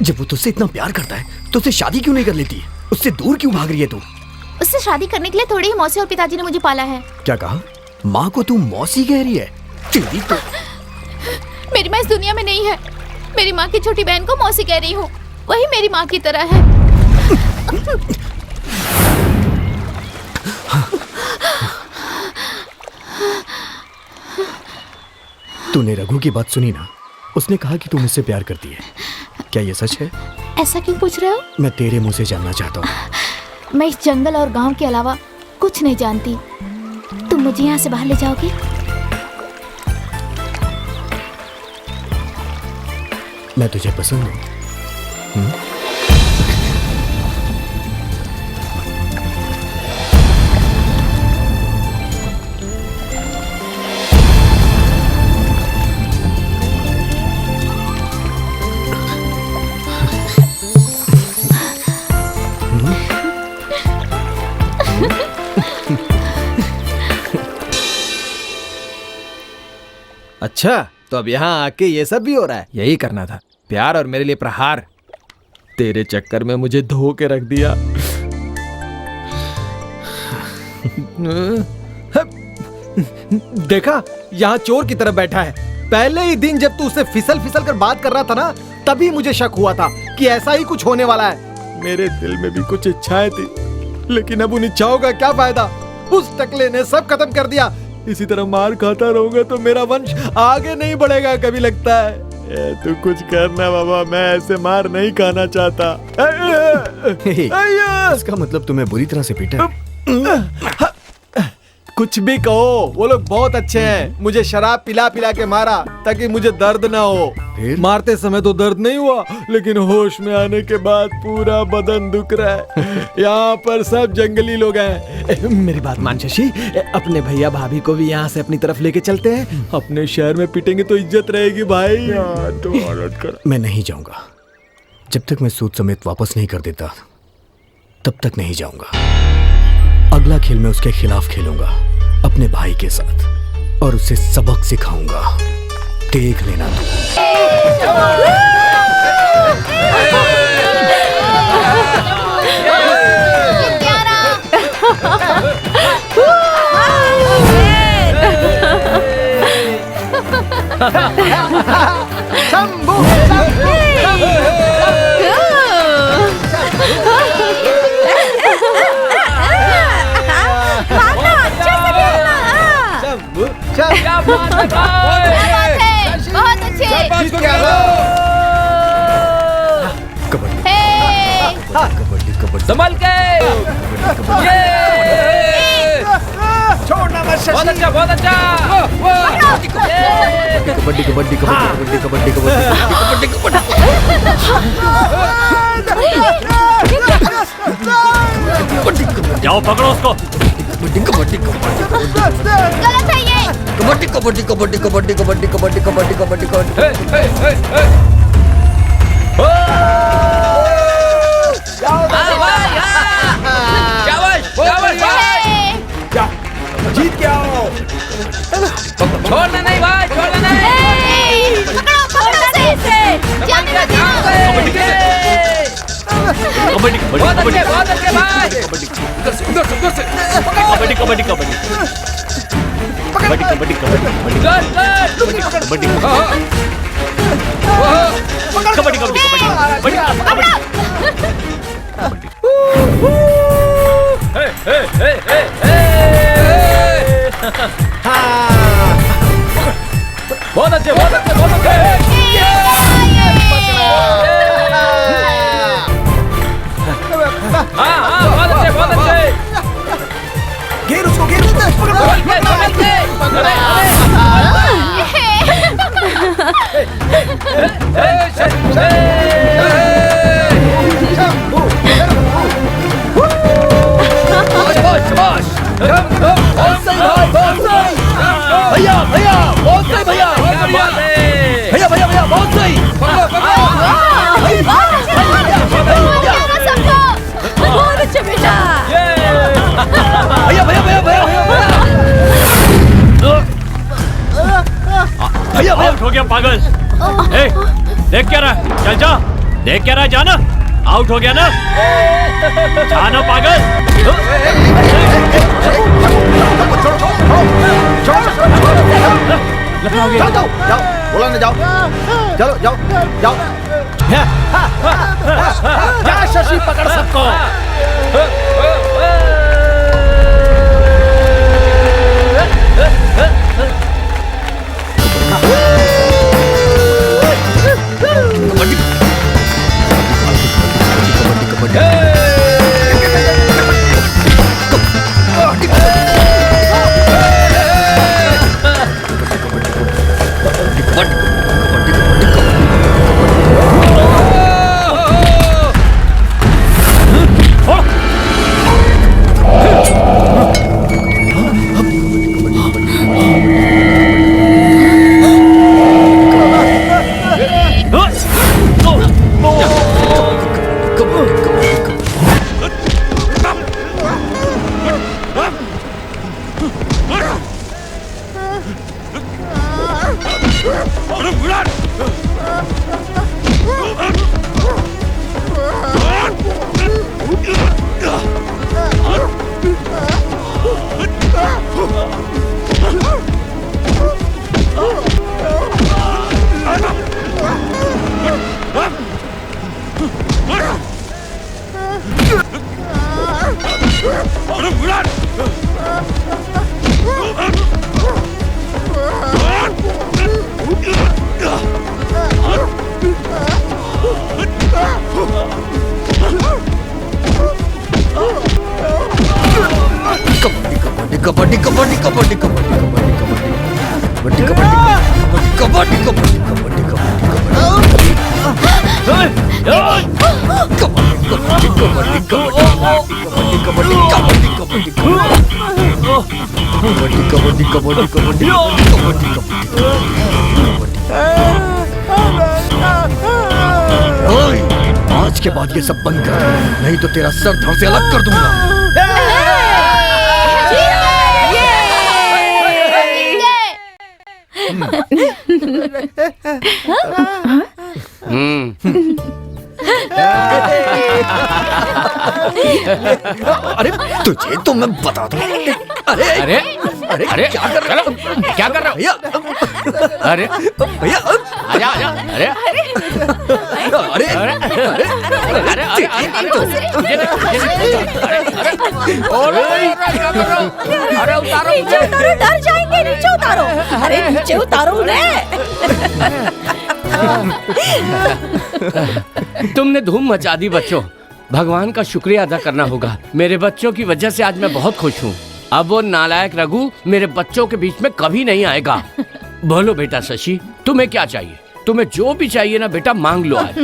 जब वो तुझसे इतना प्यार करता है तो उससे शादी क्यों नहीं कर लेती? उससे दूर क्यों भाग रही है तू? उससे शादी करने के लिए थोड़ी ही मौसी और पिताजी ने मुझे पाला है। क्या कहा? माँ को तू मौसी कह रही है? तेरी तो मेरी माँ इस दुनिया में नहीं है। मेरी माँ की छोटी बहन को मौसी कह रही हूँ। वही मेरी माँ की तरह है। तूने रघु की बात सुनी ना? उसने कहा कि तू मुझसे प्यार करती है। क्या ये सच है? ऐसा क्यों पूछ रहे हो? मैं तेरे मुंह से जानना चाहता हूँ। मैं इस जंगल और गांव के अलावा कुछ नहीं जानती। तुम मुझे यहाँ से बाहर ले जाओगे? मैं तुझे पसंद हूँ। अच्छा, तो अब यहाँ आके ये सब भी हो रहा है। यही करना था, प्यार और मेरे लिए प्रहार। तेरे चक्कर में मुझे धो के रख दिया। देखा, यहाँ चोर की तरह बैठा है। पहले ही दिन जब तू उससे फिसल फिसल कर बात कर रहा था ना, तभी मुझे शक हुआ था कि ऐसा ही कुछ होने वाला है। मेरे दिल में भी कुछ इच्छाएं थी, लेकिन अब उन इच्छाओं का क्या फायदा? उस टकले ने सब खत्म कर दिया। इसी तरह मार खाता रहूंगा तो मेरा वंश आगे नहीं बढ़ेगा, कभी लगता है। तू कुछ करना बाबा, मैं ऐसे मार नहीं खाना चाहता। इसका मतलब तुम्हें बुरी तरह से पीटा है? कुछ भी कहो, वो लोग बहुत अच्छे हैं। मुझे शराब पिला पिला के मारा ताकि मुझे दर्द ना हो। फिर? मारते समय तो दर्द नहीं हुआ, लेकिन होश में आने के बाद पूरा बदन दुख रहा है। यहाँ पर सब जंगली लोग हैं। मेरी बात मान शशि, अपने भैया भाभी को भी यहाँ से अपनी तरफ लेके चलते हैं। अपने शहर में पिटेंगे तो इज्जत रहेगी भाई। तो औरत कर। मैं नहीं जाऊंगा। जब तक मैं सूद समेत वापस नहीं कर देता तब तक नहीं जाऊंगा। अगला खेल मैं उसके खिलाफ खेलूंगा, अपने भाई के साथ, और उसे सबक सिखाऊंगा। देख लेना तू। शंभू क्या बात है भाई? बहुत अच्छे। कबड्डी कबड्डी कबड्डी संभल के। छोड़ना मत शशि। बहुत अच्छा, बहुत अच्छा। कबड्डी कबड्डी कबड्डी कबड्डी कबड्डी कबड्डी। जाओ पकड़ो उसको। कबड्डी कबड्डी गलत है ये। कबड्डी कबड्डी कबड्डी कबड्डी कबड्डी कबड्डी कबड्डी कबड्डी कबड्डी। जीत के आओ। छोड़ना नहीं भाई, छोड़ना नहीं। पकड़ो से। जाने मत दो। कबड्डी बहुत अच्छे, बहुत अच्छे भाई। Kabaddi kabaddi kabaddi kabaddi kabaddi kabaddi good, good. कबड्डी कबड्डी कबड्डी बहुत अच्छे, बहुत अच्छे, बहुत अच्छे। हाँ हाँ, बहुत अच्छे, बहुत अच्छे। घेर उसको, घेर उसको। संभल के, संभल के। भैया भैया बहुत सही भैया भैया भैया भैया बहुत सही। बहुत अच्छे बेटा। भैया भैया भैया भैया भैया आउट हो गया पागल। ए, देख क्या रहा है? चल जा। देख क्या रहा, जाना आउट हो गया ना, जाना पागल। जाओ जाओ जाओ, बोला ना, जाओ चलो, जाओ जाओ। क्या शशि पकड़ सबको। कबड्डी कबड्डी कबड्डी कबड्डी कबड्डी कबड्डी कबड्डी कबड्डी कबड्डी आज के बाद ये सब बंद कर, नहीं तो तेरा सर धड़ से अलग कर दूंगा। अरे तुझे तो मैं बता दूं। अरे अरे अरे अरे क्या कर रहे हो? क्या कर रहे हो? भैया अरे भैया आजा आजा। अरे अरे अरे अरे उतारो, नीचे उतारो, डर जाएंगे, नीचे उतारो। अरे नीचे उतारो उन्हें। तुमने धूम मचा दी बच्चों। भगवान का शुक्रिया अदा करना होगा। मेरे बच्चों की वजह से आज मैं बहुत खुश हूँ। अब वो नालायक रघु मेरे बच्चों के बीच में कभी नहीं आएगा। बोलो बेटा शशि, तुम्हें क्या चाहिए? तुम्हें जो भी चाहिए ना बेटा, मांग लो आज।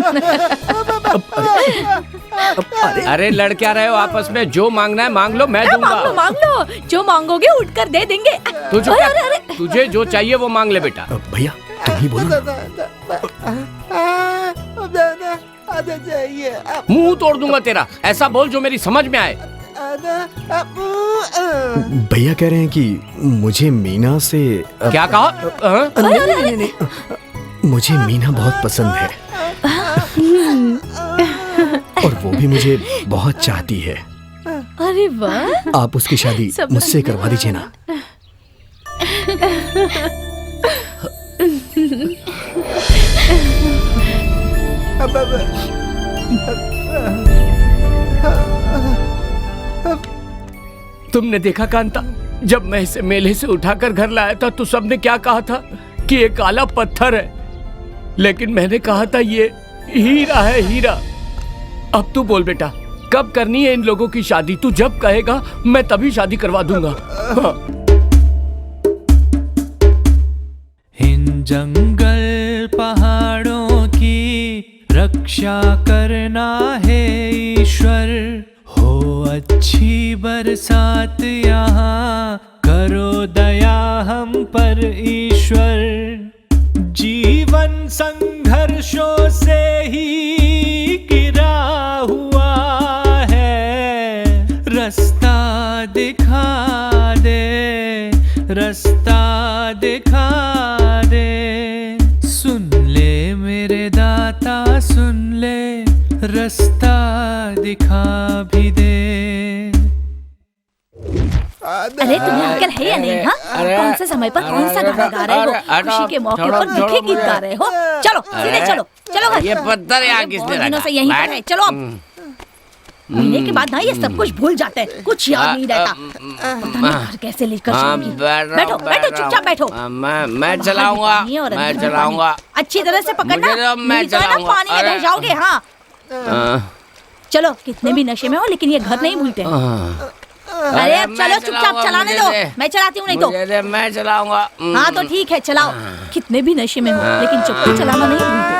अरे लड़ क्या रहे हो आपस में? जो मांगना है मांग लो, मैं दूंगा। मांग लो, जो मांगोगे उठकर दे देंगे। तुझे जो चाहिए वो मांग ले बेटा। भैया तुम ही बोलो। मुंह तोड़ दूंगा तेरा। ऐसा बोल जो मेरी समझ में आए। भैया कह रहे हैं कि मुझे मीना से क्या कहा? नहीं, मुझे मीना बहुत पसंद है और वो भी मुझे बहुत चाहती है। अरे वाह, आप उसकी शादी मुझसे करवा दीजिए ना। तुमने देखा कांता, जब मैं इसे मेले से उठाकर घर लाया था तो सबने क्या कहा था कि ये काला पत्थर है, लेकिन मैंने कहा था ये हीरा है, हीरा। अब तू बोल बेटा, कब करनी है इन लोगों की शादी? तू जब कहेगा मैं तभी शादी करवा दूंगा। हाँ। इन जंगल पहाड़ों की रक्षा करना है ईश्वर, हो अच्छी बरसात यहाँ, करो दया हम पर ईश्वर। जीवन संघर्षों से ही गिरा हुआ है, रास्ता दिखा दे, रास्ता दिखा दे। सुन ले मेरे दाता, सुन ले। रास्ता दिखा भी दे। अरे तुम्हें अक्ल है या नहीं? हाँ, कौन से समय पर कौन सा गाना गा रहे हो? खुशी के मौके पर दुखी गीत गा रहे हो? चलो सीधे चलो, चलो घर। ये पत्थर यहाँ किसने बहुत दिनों रखा? से यहीं पर है, चलो अब। महीने के बाद ना ये सब कुछ भूल जाते हैं, कुछ याद नहीं रहता। पता नहीं घर कैसे लेकर चलेंगे। बैठो बैठो चुपचाप बैठो। मैं चलाऊंगा, मैं चलाऊंगा। अच्छी तरह से पकड़ना, मुझे तो मैं नहीं तो है ना चलाऊंगा। पानी में बह जाओगे। हाँ चलो, कितने भी नशे में हो लेकिन ये घर नहीं भूलते। अरे अब चलो चुपचाप चलाने दो, मैं चलाती हूँ नहीं तो। मैं चलाऊंगा। हाँ तो ठीक है चलाओ, कितने भी नशे में हो लेकिन चुपचाप चलाना नहीं भूलते।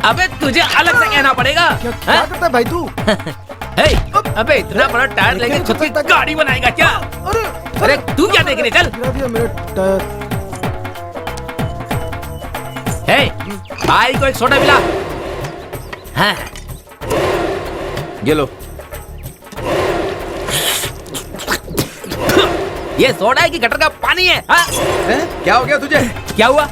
अबे तुझे अलग से कहना पड़ेगा। क्या करता है भाई तू? अबे इतना बड़ा टायर लेके खुद की गाड़ी बनाएगा क्या? अरे तू क्या देखने, चल। गिरा दिया मेरे टायर। भाई को एक सोडा मिला। हाँ। ये लो। ये सोडा है कि गटर का पानी है? हाँ? क्या हो गया तुझे? क्या हुआ?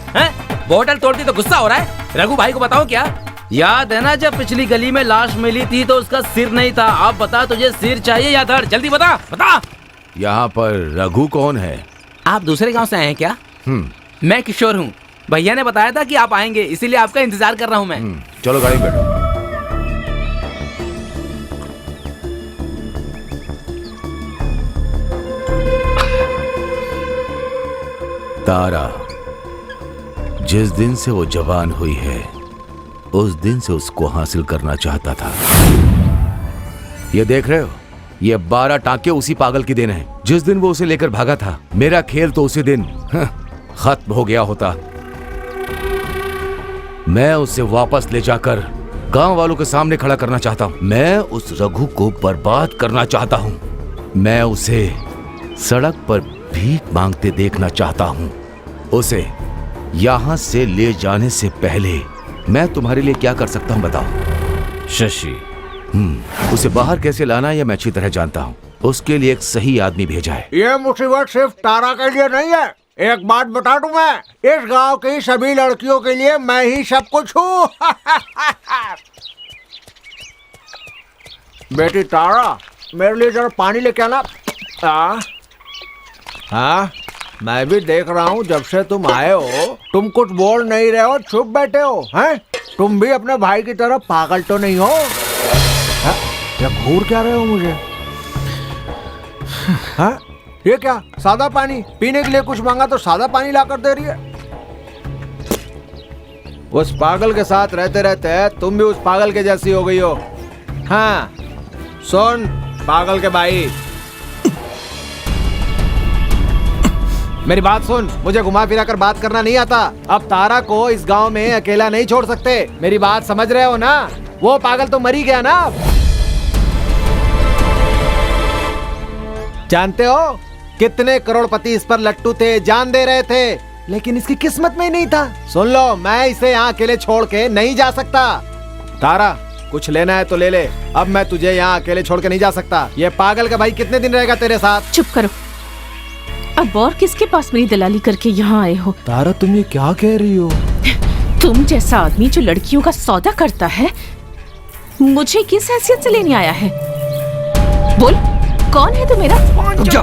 बोतल तोड़ती तो गुस्सा हो रहा है? रघु भाई को बताओ क्या? याद है ना जब पिछली गली में लाश मिली थी तो उसका सिर नहीं था। अब बता तुझे सिर चाहिए या धड़? जल्दी बता बता। यहाँ पर रघु कौन है? आप दूसरे गांव से आए हैं क्या? मैं किशोर हूँ। भैया ने बताया था कि आप आएंगे, इसीलिए आपका इंतजार कर रहा हूँ मैं। चलो गाड़ी में बैठो। तारा, जिस दिन से वो जवान हुई है उस दिन से उसको हासिल करना चाहता था। ये देख रहे हो, ये 12 टांके उसी पागल की देन है। जिस दिन वो उसे लेकर भागा था, मेरा खेल तो उसी दिन खत्म हो गया होता। मैं उसे वापस ले जाकर गांव वालों के सामने खड़ा करना चाहता हूं। मैं उस रघु को बर्बाद करना चाहता हूं। मैं उसे सड़क पर भीख मांगते देखना चाहता हूं। उसे यहां से ले जाने से पहले मैं तुम्हारे लिए क्या कर सकता हूं, बताओ। शशि, उसे बाहर कैसे लाना है, मैं अच्छी तरह जानता हूं। उसके लिए एक सही आदमी भेजा है। ये मुसीबत सिर्फ तारा के लिए नहीं है। एक बात बता दूं, मैं इस गांव की सभी लड़कियों के लिए मैं ही सब कुछ हूँ। बेटी तारा, मेरे लिए जरा पानी लेके आना। हाँ, मैं भी देख रहा हूँ जब से तुम आए हो तुम कुछ बोल नहीं रहे हो, चुप बैठे हो। हैं? तुम भी अपने भाई की तरह पागल तो नहीं हो? या घूर क्या रहे हो मुझे? हाँ? ये क्या सादा पानी? पीने के लिए कुछ मांगा तो सादा पानी लाकर दे रही है। उस पागल के साथ रहते रहते तुम भी उस पागल के जैसी हो गई हो। हाँ सुन पागल के भाई, मेरी बात सुन। मुझे घुमा फिरा कर बात करना नहीं आता। अब तारा को इस गांव में अकेला नहीं छोड़ सकते। मेरी बात समझ रहे हो ना? वो पागल तो मर ही गया ना। जानते हो कितने करोड़पति इस पर लट्टू थे, जान दे रहे थे। लेकिन इसकी किस्मत में ही नहीं था। सुन लो, मैं इसे यहाँ अकेले छोड़ के नहीं जा सकता। तारा, कुछ लेना है तो ले ले। अब मैं तुझे यहाँ अकेले छोड़ के नहीं जा सकता। ये पागल का भाई कितने दिन रहेगा तेरे साथ? चुप करो। अब और किसके पास मेरी दलाली करके यहाँ आए हो? तारा, तुम ये क्या कह रही हो? तुम जैसा आदमी जो लड़कियों का सौदा करता है, मुझे किस हैसियत से लेने आया है? बोल, कौन है तू मेरा? जा।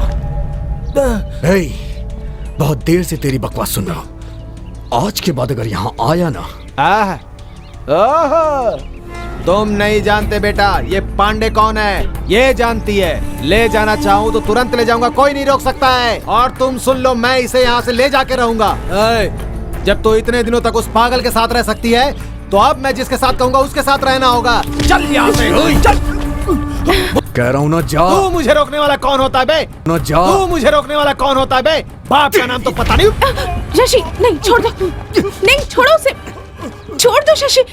बहुत देर से तेरी बकवास सुन रहा हूँ। आज के बाद अगर यहाँ आया ना। ओहो, तुम नहीं जानते बेटा, ये पांडे कौन है। ये जानती है। ले जाना चाहूँ तो तुरंत ले जाऊंगा, कोई नहीं रोक सकता है। और तुम सुन लो, मैं इसे यहाँ से ले जाके रहूंगा। जब तो इतने दिनों तक उस पागल के साथ रह सकती है, तो अब मैं जिसके साथ कहूंगा उसके साथ रहना होगा। चल यहाँ से, चल। कह रहा हूँ ना, जा। तू मुझे रोकने वाला कौन होता है बे? ना जा। तू मुझे रोकने वाला कौन होता है बे? बाप का नाम तो पता नहीं। शशि, नहीं, छोड़ दो। नहीं, छोड़ो उसे। छोड़ दो शशि।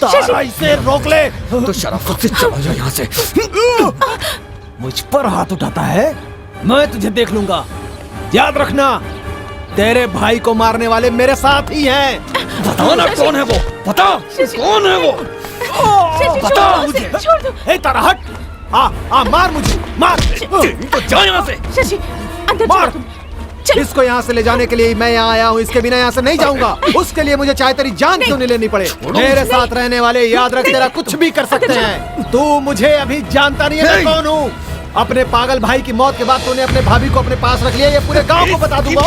तारा, इसे रोक ले। तो शराफत से चला जा यहाँ से। मुझ पर हाथ उठाता है, मैं तुझे देख लूंगा। याद रखना, तेरे भाई को मारने वाले मेरे साथ ही हैं। बताओ ना कौन है वो, बताओ कौन है वो। बता मुझे। छोड़ दो। ए तारा, हट। मार मुझे, मार। तो जा यहाँ से। शशि, अंदर मार। चलो तुम। इसको यहाँ से ले जाने के लिए मैं यहाँ आया हूँ। इसके बिना यहाँ से नहीं जाऊंगा। उसके लिए मुझे चाहे तेरी जान क्यों नहीं लेनी पड़े। मेरे साथ रहने वाले, याद रख, तेरा कुछ भी कर सकते हैं। तू मुझे अभी जानता नहीं है मैं कौन हूँ। अपने पागल भाई की मौत के बाद तूने अपने भाभी को अपने पास रख लिया, ये पूरे गांव को बता दूंगा।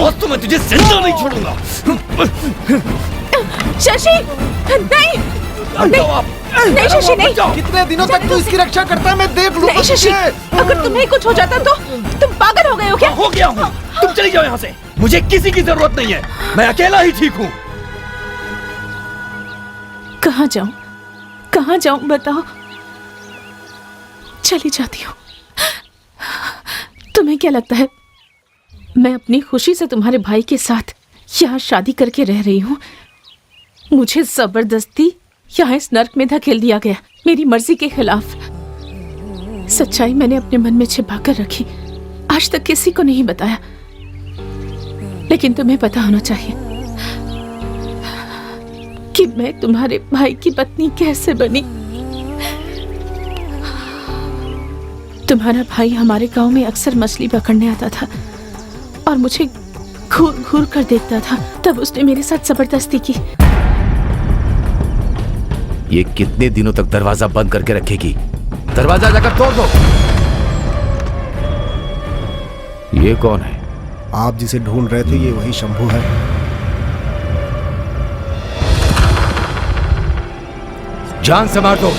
आज तो मैं तुझे जिंदा नहीं छोड़ूंगा। शशि, नहीं, नहीं शशि, नहीं। कितने दिनों तक तू इसकी रक्षा करता है, मैं देख लूंगा। नहीं शशि, अगर तुम्हें कुछ हो जाता तो तुम पागल हो गए हो क्या? हो गया हूँ। तुम चली जाओ यहाँ से, मुझे किसी की जरूरत नहीं है। मैं अकेला ही ठीक हूँ। कहाँ जाऊं, कहाँ जाऊं बताओ? चली जाती हूँ। तुम्हें क्या लगता है मैं अपनी खुशी से तुम्हारे भाई के साथ यहाँ शादी करके रह रही हूँ? मुझे जबरदस्ती यहाँ इस नर्क में धकेल दिया गया, मेरी मर्जी के खिलाफ। सच्चाई मैंने अपने मन में छिपा कर रखी, आज तक किसी को नहीं बताया। लेकिन तुम्हें पता होना चाहिए कि मैं तुम्हारे भाई की पत्नी कैसे बनी। तुम्हारा भाई हमारे गांव में अक्सर मछली पकड़ने आता था और मुझे घूर घूर कर देखता था। तब उसने मेरे साथ जबरदस्ती की। ये कितने दिनों तक दरवाजा बंद करके रखेगी? दरवाजा जाकर तोड़ दो। ये कौन है? आप जिसे ढूंढ रहे थे, ये वही शंभू है। जान से मार दो।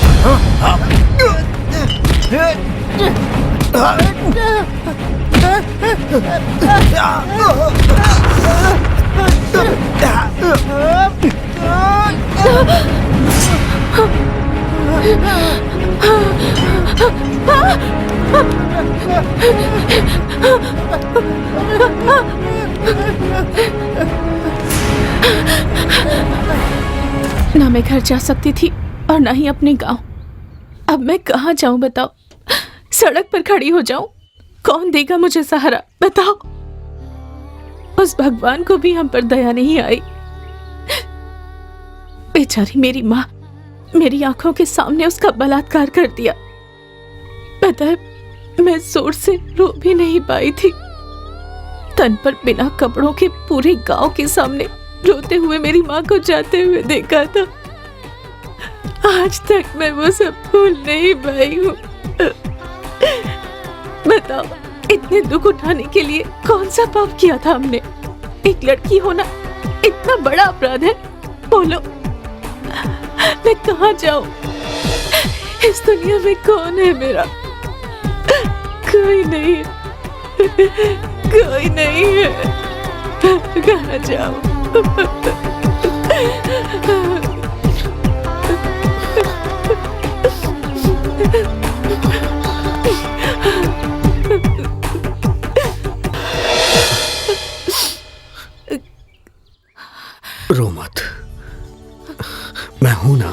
ना मैं घर जा सकती थी और ना ही अपने गांव। अब मैं कहाँ जाऊं बताओ? सड़क पर खड़ी हो जाऊं? कौन देगा मुझे सहारा बताओ? उस भगवान को भी हम पर दया नहीं आई। बेचारी मेरी माँ मेरी आंखों के सामने उसका बलात्कार कर दिया। पता है, मैं जोर से रो भी नहीं पाई थी। तन पर बिना कपड़ों के पूरे गांव के सामने रोते हुए मेरी माँ को जाते हुए देखा था। आज तक मैं वो सब भूल नहीं पाई हूँ। बताओ, इतने दुख उठाने के लिए कौन सा पाप किया था हमने? एक लड़की होना इतना बड़ा अपराध है? बोलो, मैं कहाँ जाऊं? इस दुनिया में कौन है मेरा? कोई नहीं, कोई नहीं है। कहाँ जाऊं? रो मत, मैं हूं ना।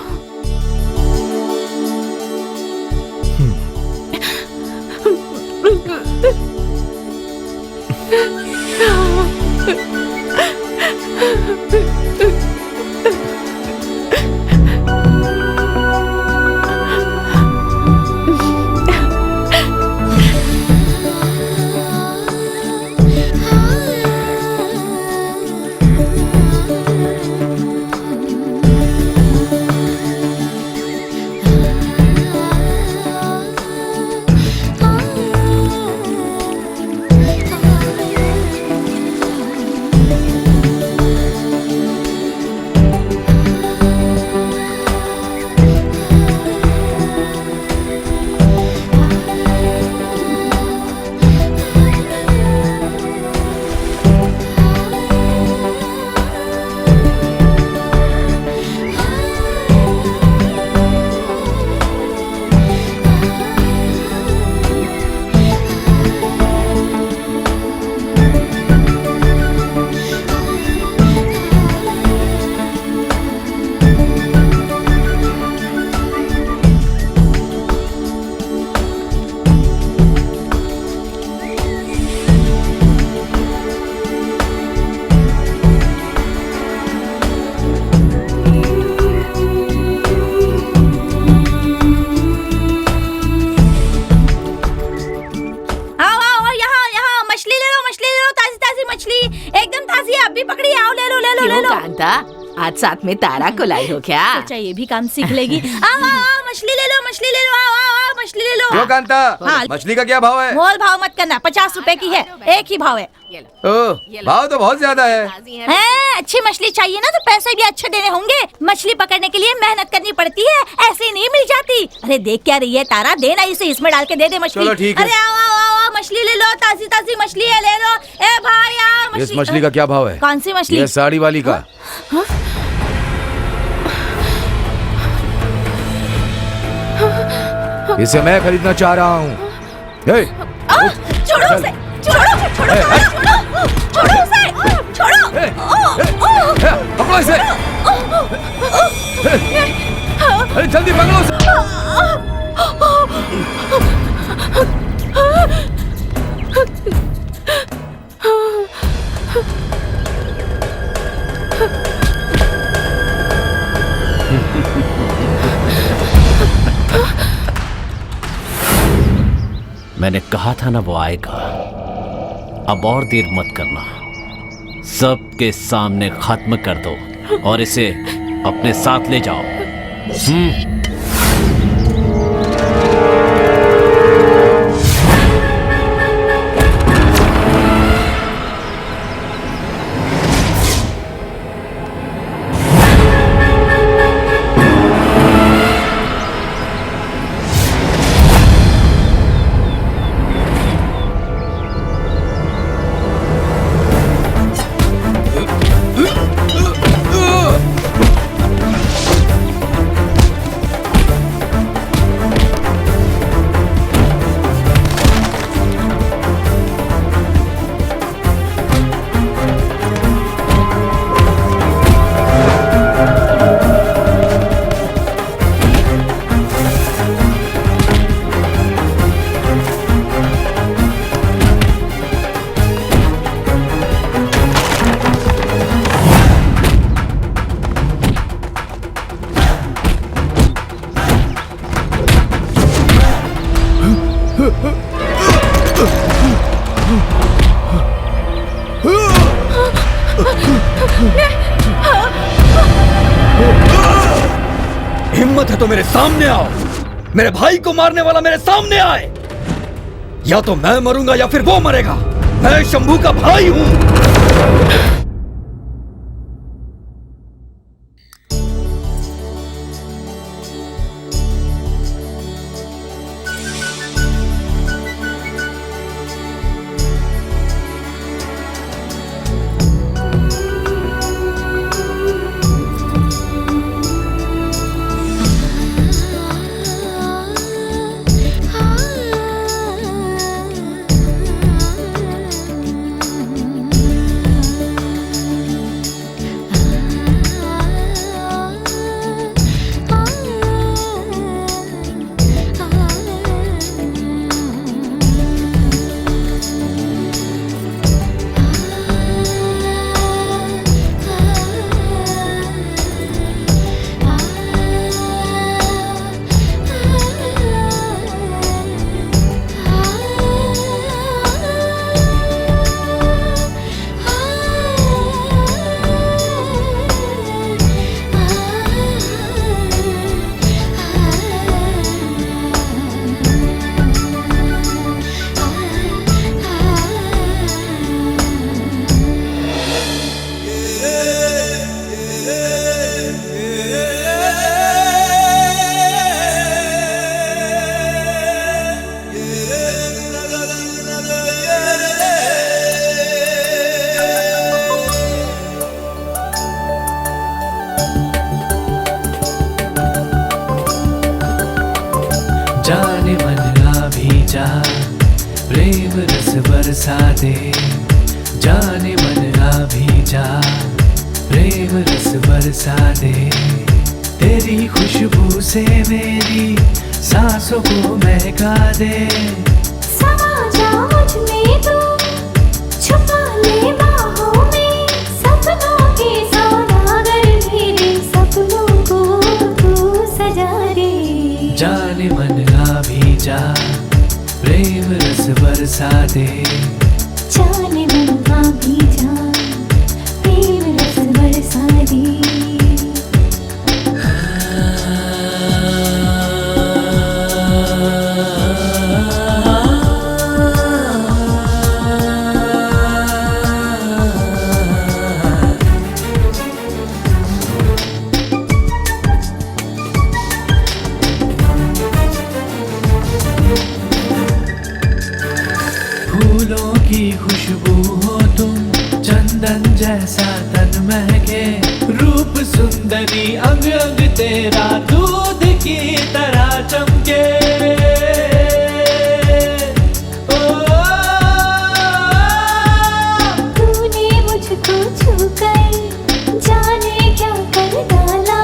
कांता, आज साथ में तारा को लाई हो क्या? सोचा ये भी काम सीख लेगी। आओ आओ आओ, मछली ले लो, मछली ले लो, आओ आओ आओ, मछली ले लो। क्यों कांता? हाँ। मछली का क्या भाव है? मोल भाव मत करना, 50 रुपए की है, एक ही भाव है। ओह, भाव तो बहुत ज्यादा है। अच्छी मछली चाहिए ना तो पैसे भी अच्छे देने होंगे। मछली पकड़ने के लिए मेहनत करनी पड़ती है, ऐसे नहीं मिल जाती। अरे देख क्या रही है तारा, देना इसे, इसमें डाल के दे दे मछली। चलो ठीक है। अरे आओ आओ आओ, मछली ले लो, ताजी ताजी मछली है, ले लो। ए भाई आओ, इस मछली का क्या भाव है? कौन सी मछली? ये साड़ी वाली का। इसे मैं खरीदना चाह रहा हूँ। छोड़ो उसे, छोड़ो छोड़ो छोड़ो छोड़ो उसे, छोड़ो। पकड़ो इसे। अरे जल्दी पकड़ो उसे। मैंने कहा था ना वो आएगा। अब और देर मत करना, सबके सामने खत्म कर दो और इसे अपने साथ ले जाओ। हिम्मत है तो मेरे सामने आओ, मेरे भाई को मारने वाला मेरे सामने आए। या तो मैं मरूंगा या फिर वो मरेगा। मैं शंभू का भाई हूं। जा, प्रेम रस बरसा दे, जाने मन आ भी जा, प्रेम रस बरसा दे। तेरी खुशबू से मेरी सांसों को महका दे। समा जा मुझ में तू, छुपा ले बाहों में, सपनों के सौदागर मेरे सपनों को तू सजा दे। जाने मन आ भी जा, प्रेम रस बरसा दे, जाने मन आ भी जा, प्रेम रस बरसा दे। फूलों की खुशबू हो तुम, चंदन जैसा तन महके, रूप सुंदरी अंग अंग तेरा दूध की तरह चमके। तूने मुझको छूकर जाने क्या कर डाला,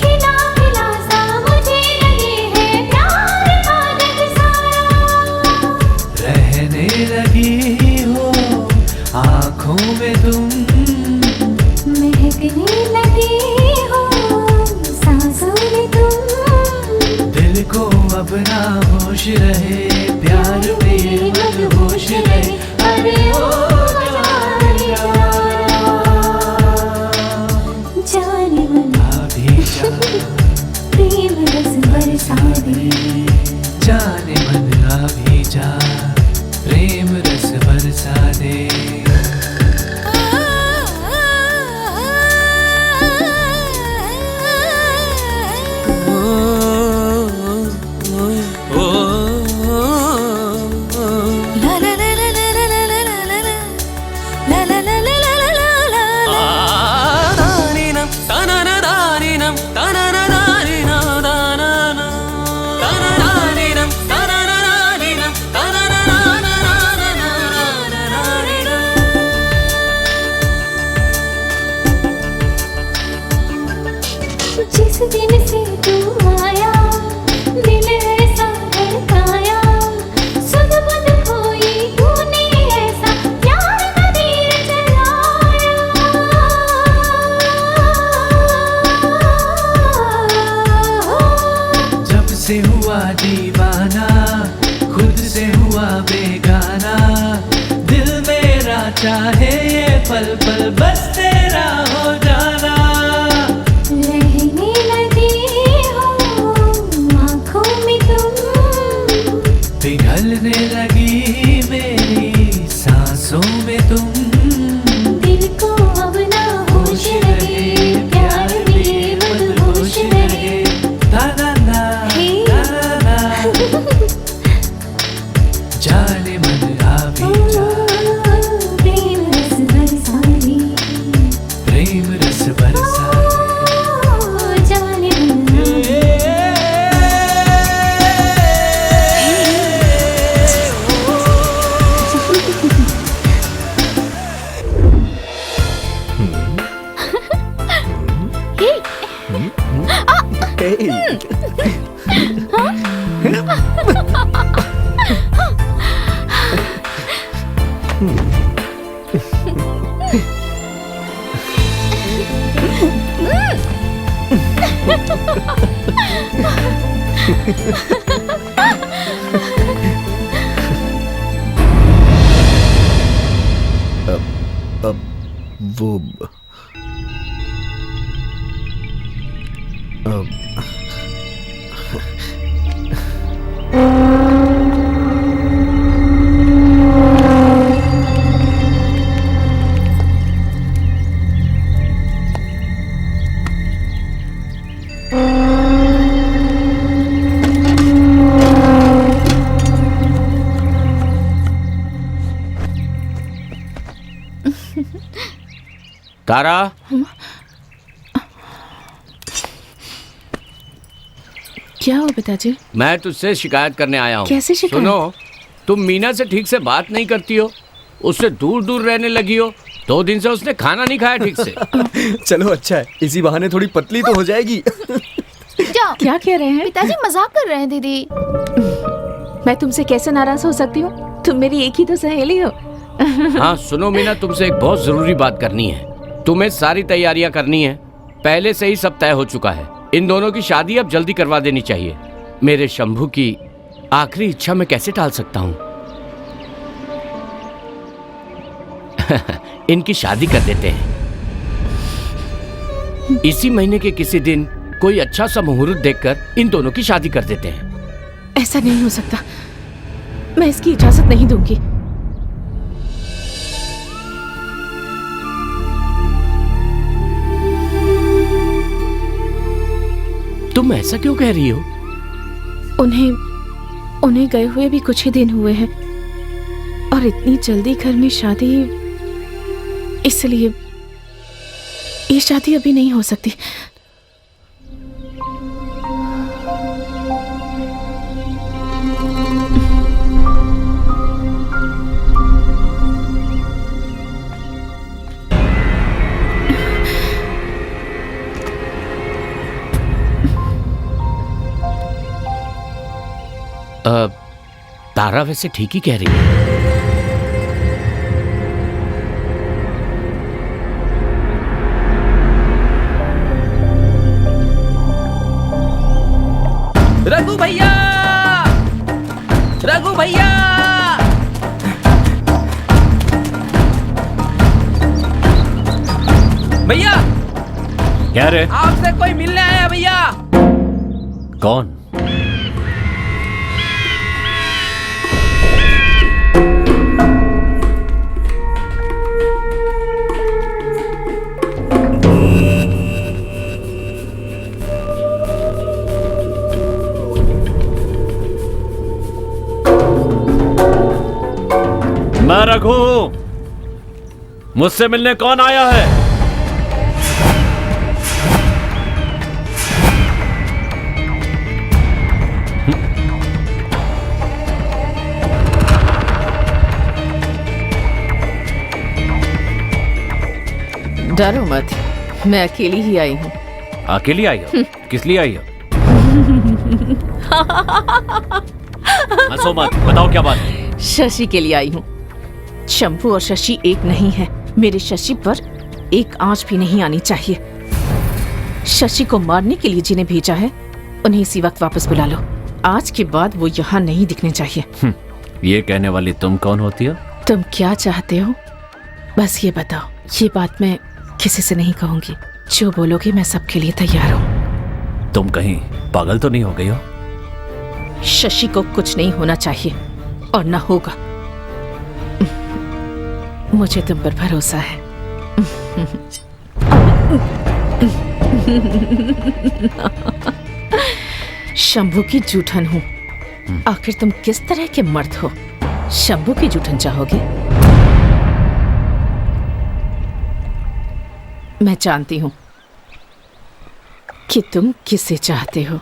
खिला खिला सा मुझे लगे है प्यार का रंग सारा। रहने लगी हो आँखों में तुम, महकने लगी हो सांसों में तुम। दिल को अब ना होश रहे, प्यार में मदहोश रहे। अरे ओ जाने मन आ भी जा, प्रेम रस बरसा दे। जाने मन आ भी जा, प्रेम रस बरसा दे। जिस दिन से तू आया, दिल ऐसा धड़काया, सुध बुध खोई तूने ऐसा प्यार का तीर चलाया। जब से हुआ दीवाना, खुद से हुआ बेगाना, दिल मेरा चाहे ये पल पल बस तेरा हो जाना। रहने लगी हो आँखों में तुम, पिघलने लगी मेरी सांसों में तुम। दिल को अब ना होश रहे, प्यार में मदहोश रहे। ता-ना-ना, ता-ना-ना, जाने मन आ भी जा, प्रेम रस बरसा दे। प्रेम रस बरसा दे। जाने मन वो तारा, क्या हुआ पिताजी? मैं तुझसे शिकायत करने आया हूँ। कैसे शिकायत? सुनो, तुम मीना से ठीक से बात नहीं करती हो, उससे दूर दूर रहने लगी हो। 2 दिन से उसने खाना नहीं खाया ठीक से। चलो अच्छा है, इसी बहाने थोड़ी पतली तो हो जाएगी। जाओ। क्या कह रहे हैं? पिताजी मजाक कर रहे हैं दीदी। मैं तुमसे कैसे नाराज हो सकती हूँ? तुम मेरी एक ही तो सहेली हो। हाँ सुनो मीना, तुमसे एक बहुत जरूरी बात करनी है। तुम्हें सारी तैयारियां करनी है, पहले से ही सब तय हो चुका है। इन दोनों की शादी अब जल्दी करवा देनी चाहिए। मेरे शंभू की आखिरी इच्छा मैं कैसे टाल सकता हूँ? इनकी शादी कर देते हैं। इसी महीने के किसी दिन कोई अच्छा सा मुहूर्त देखकर इन दोनों की शादी कर देते हैं। ऐसा नहीं हो सकता, मैं इसकी इजाजत नहीं दूंगी। तुम ऐसा क्यों कह रही हो? उन्हें गए हुए भी कुछ ही दिन हुए हैं और इतनी जल्दी घर में शादी, इसलिए ये शादी अभी नहीं हो सकती। तारा वैसे ठीक ही कह रही है। रघु भैया, रघु भैया, भैया क्या रे? आपसे कोई मिलने आया भैया। कौन? मैं रघु, मुझसे मिलने कौन आया है? डरो मत, मैं अकेली ही आई हूँ। अकेली आई हो? किस लिए आई हो? हंसो मत, बताओ क्या बात है? शशि के लिए आई हूँ। शंभू और शशि एक नहीं है। मेरे शशि पर एक आंच भी नहीं आनी चाहिए। शशि को मारने के लिए जिन्हें भेजा है, उन्हें इसी वक्त वापस बुला लो। आज के बाद वो यहाँ नहीं दिखने चाहिए। ये कहने वाली तुम कौन होती हो? तुम क्या चाहते हो, बस ये बताओ। ये बात मैं किसी से नहीं कहूंगी। जो बोलोगे मैं सबके लिए तैयार हूँ। तुम कहीं पागल तो नहीं हो गई हो? शशि को कुछ नहीं होना चाहिए और न होगा। मुझे तुम पर भरोसा है। शंभू की जूठन हूँ। आखिर तुम किस तरह के मर्द हो? शंभू की जूठन चाहोगे? मैं जानती हूँ कि तुम किसे चाहते हो।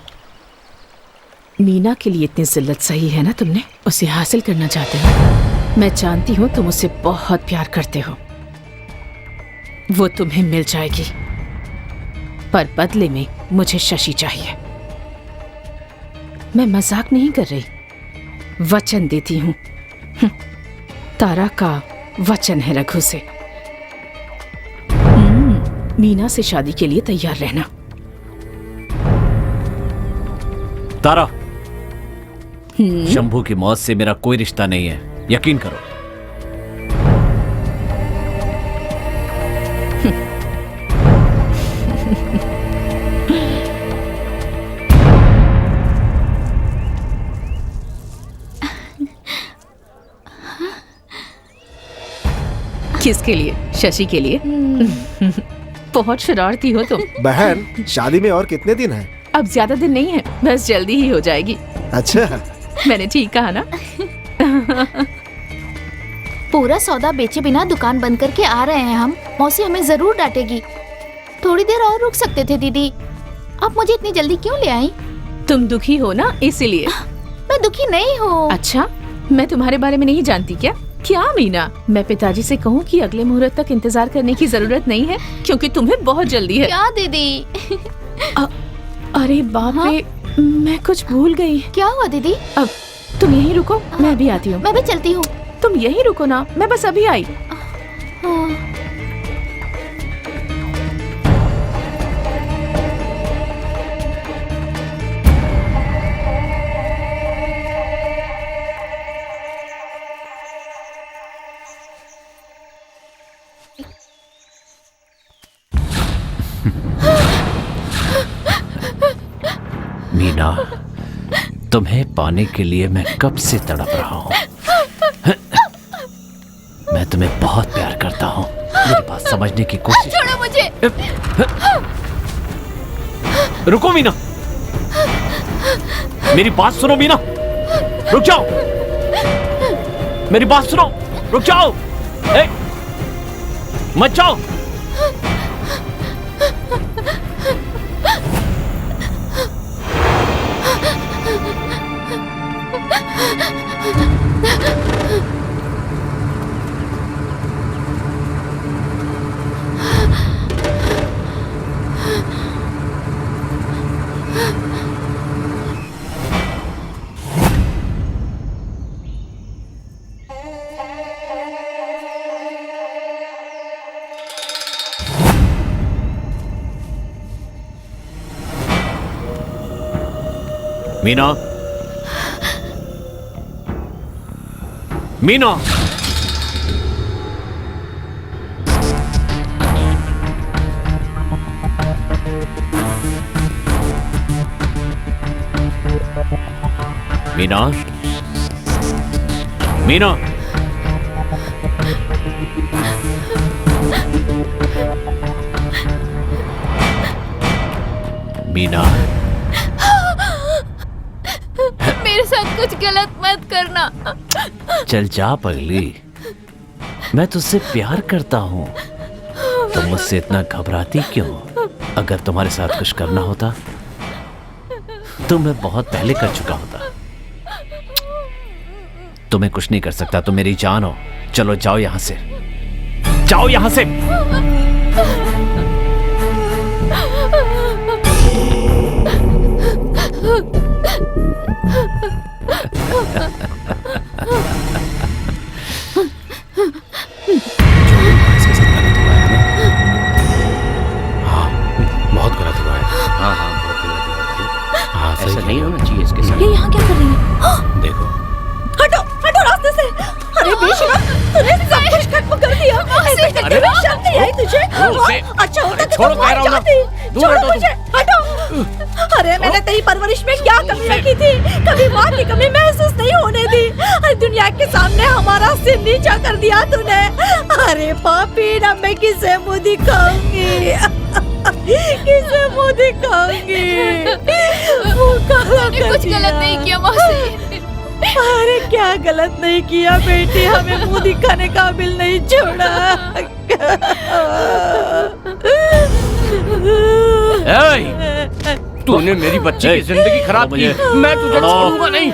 मीना के लिए इतनी जिल्लत सही है ना तुमने? उसे हासिल करना चाहते हो। मैं जानती हूँ तुम उसे बहुत प्यार करते हो। वो तुम्हें मिल जाएगी, पर बदले में मुझे शशि चाहिए। मैं मजाक नहीं कर रही, वचन देती हूँ। तारा का वचन है रघु से। मीना से शादी के लिए तैयार रहना। तारा, शंभू की मौत से मेरा कोई रिश्ता नहीं है, यकीन करो। किसके लिए? शशि के लिए? बहुत शरारती हो तुम। बहन, शादी में और कितने दिन हैं? अब ज्यादा दिन नहीं है, बस जल्दी ही हो जाएगी। अच्छा, मैंने ठीक कहा ना? पूरा सौदा बेचे बिना दुकान बंद करके आ रहे हैं हम। मौसी हमें जरूर डांटेगी। थोड़ी देर और रुक सकते थे दीदी। आप मुझे इतनी जल्दी क्यों ले आई? तुम दुखी हो ना, इसीलिए। मैं दुखी नहीं हूँ। अच्छा, मैं तुम्हारे बारे में नहीं जानती क्या? क्या मीना, मैं पिताजी से कहूँ कि अगले मुहूर्त तक इंतजार करने की जरूरत नहीं है, क्योंकि तुम्हें बहुत जल्दी है। क्या दीदी? अरे बाप रे, मैं कुछ भूल गई। क्या हुआ दीदी? अब तुम यहीं रुको, मैं भी आती हूँ। मैं भी चलती हूँ। तुम यहीं रुको ना, मैं बस अभी आई। मीना, तुम्हें पाने के लिए मैं कब से तड़प रहा हूँ। मैं तुम्हें बहुत प्यार करता हूँ, मेरी बात समझने की कोशिश। छोड़ो मुझे। रुको मीना, मेरी बात सुनो मीना, रुक जाओ, मेरी बात सुनो, रुक जाओ, मत जाओ। मीना, मीना, मीना, मीना, मीना, मेरे साथ कुछ गलत मत करना। चल जा पगली, मैं तुझसे प्यार करता हूँ। तुम मुझसे इतना घबराती क्यों? अगर तुम्हारे साथ कुछ करना होता तो मैं बहुत पहले कर चुका होता। तुम्हें कुछ नहीं कर सकता, तुम मेरी जान हो। चलो जाओ यहाँ से, जाओ यहाँ से। बहुत गलत हुआ है। हाँ हाँ, बहुत गलत हुआ है। हाँ, ऐसा नहीं होना चाहिए इसके साथ। ये यहाँ क्या कर रही है? देखो, हटो, हटो रास्ते से। अरे बेशरम, तूने सब कुछ खत्म कर दिया। ऐसे करके भी शर्म नहीं आई तुझे? अच्छा होता तो छोड़ो, कह रहा हूं ना। दूर छोड़ो हटो मुझे, हटो। अरे मैंने तेरी परवरिश में क्या कमी रखी थी? कभी माँ की कमी महसूस नहीं होने दी। अरे दुनिया के सामने हमारा सिर नीचा कर दिया तूने। अरे पापी, ना मैं किसे मुँह दिखाऊंगी, किसे मुँह दिखाऊंगी? कुछ गलत नहीं किया मौसी। अरे क्या गलत नहीं किया बेटी, हमें मुंह दिखाने काबिल नहीं छोड़ा। तूने मेरी बच्ची की जिंदगी खराब की, मैं तुझे छोड़ूंगा नहीं।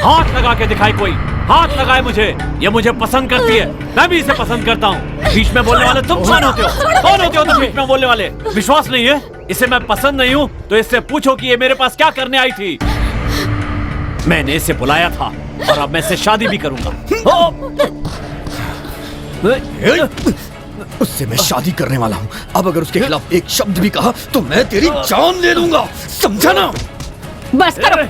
हाथ लगा के दिखाए कोई, हाथ लगाए मुझे। ये मुझे पसंद करती है, मैं भी इसे पसंद करता हूँ। बीच में बोलने वाले तुम कौन होते हो? कौन होते हो तुम बीच में बोलने वाले? विश्वास नहीं है? इसे मैं पसंद नहीं हूँ तो इससे पूछो कि ये मेरे पास क्या करने आई थी। मैंने इसे बुलाया था और अब मैं इससे शादी भी करूंगा। उससे मैं शादी करने वाला हूँ। अब अगर उसके खिलाफ एक शब्द भी कहा तो मैं तेरी जान ले लूंगा, समझा ना? बस करो।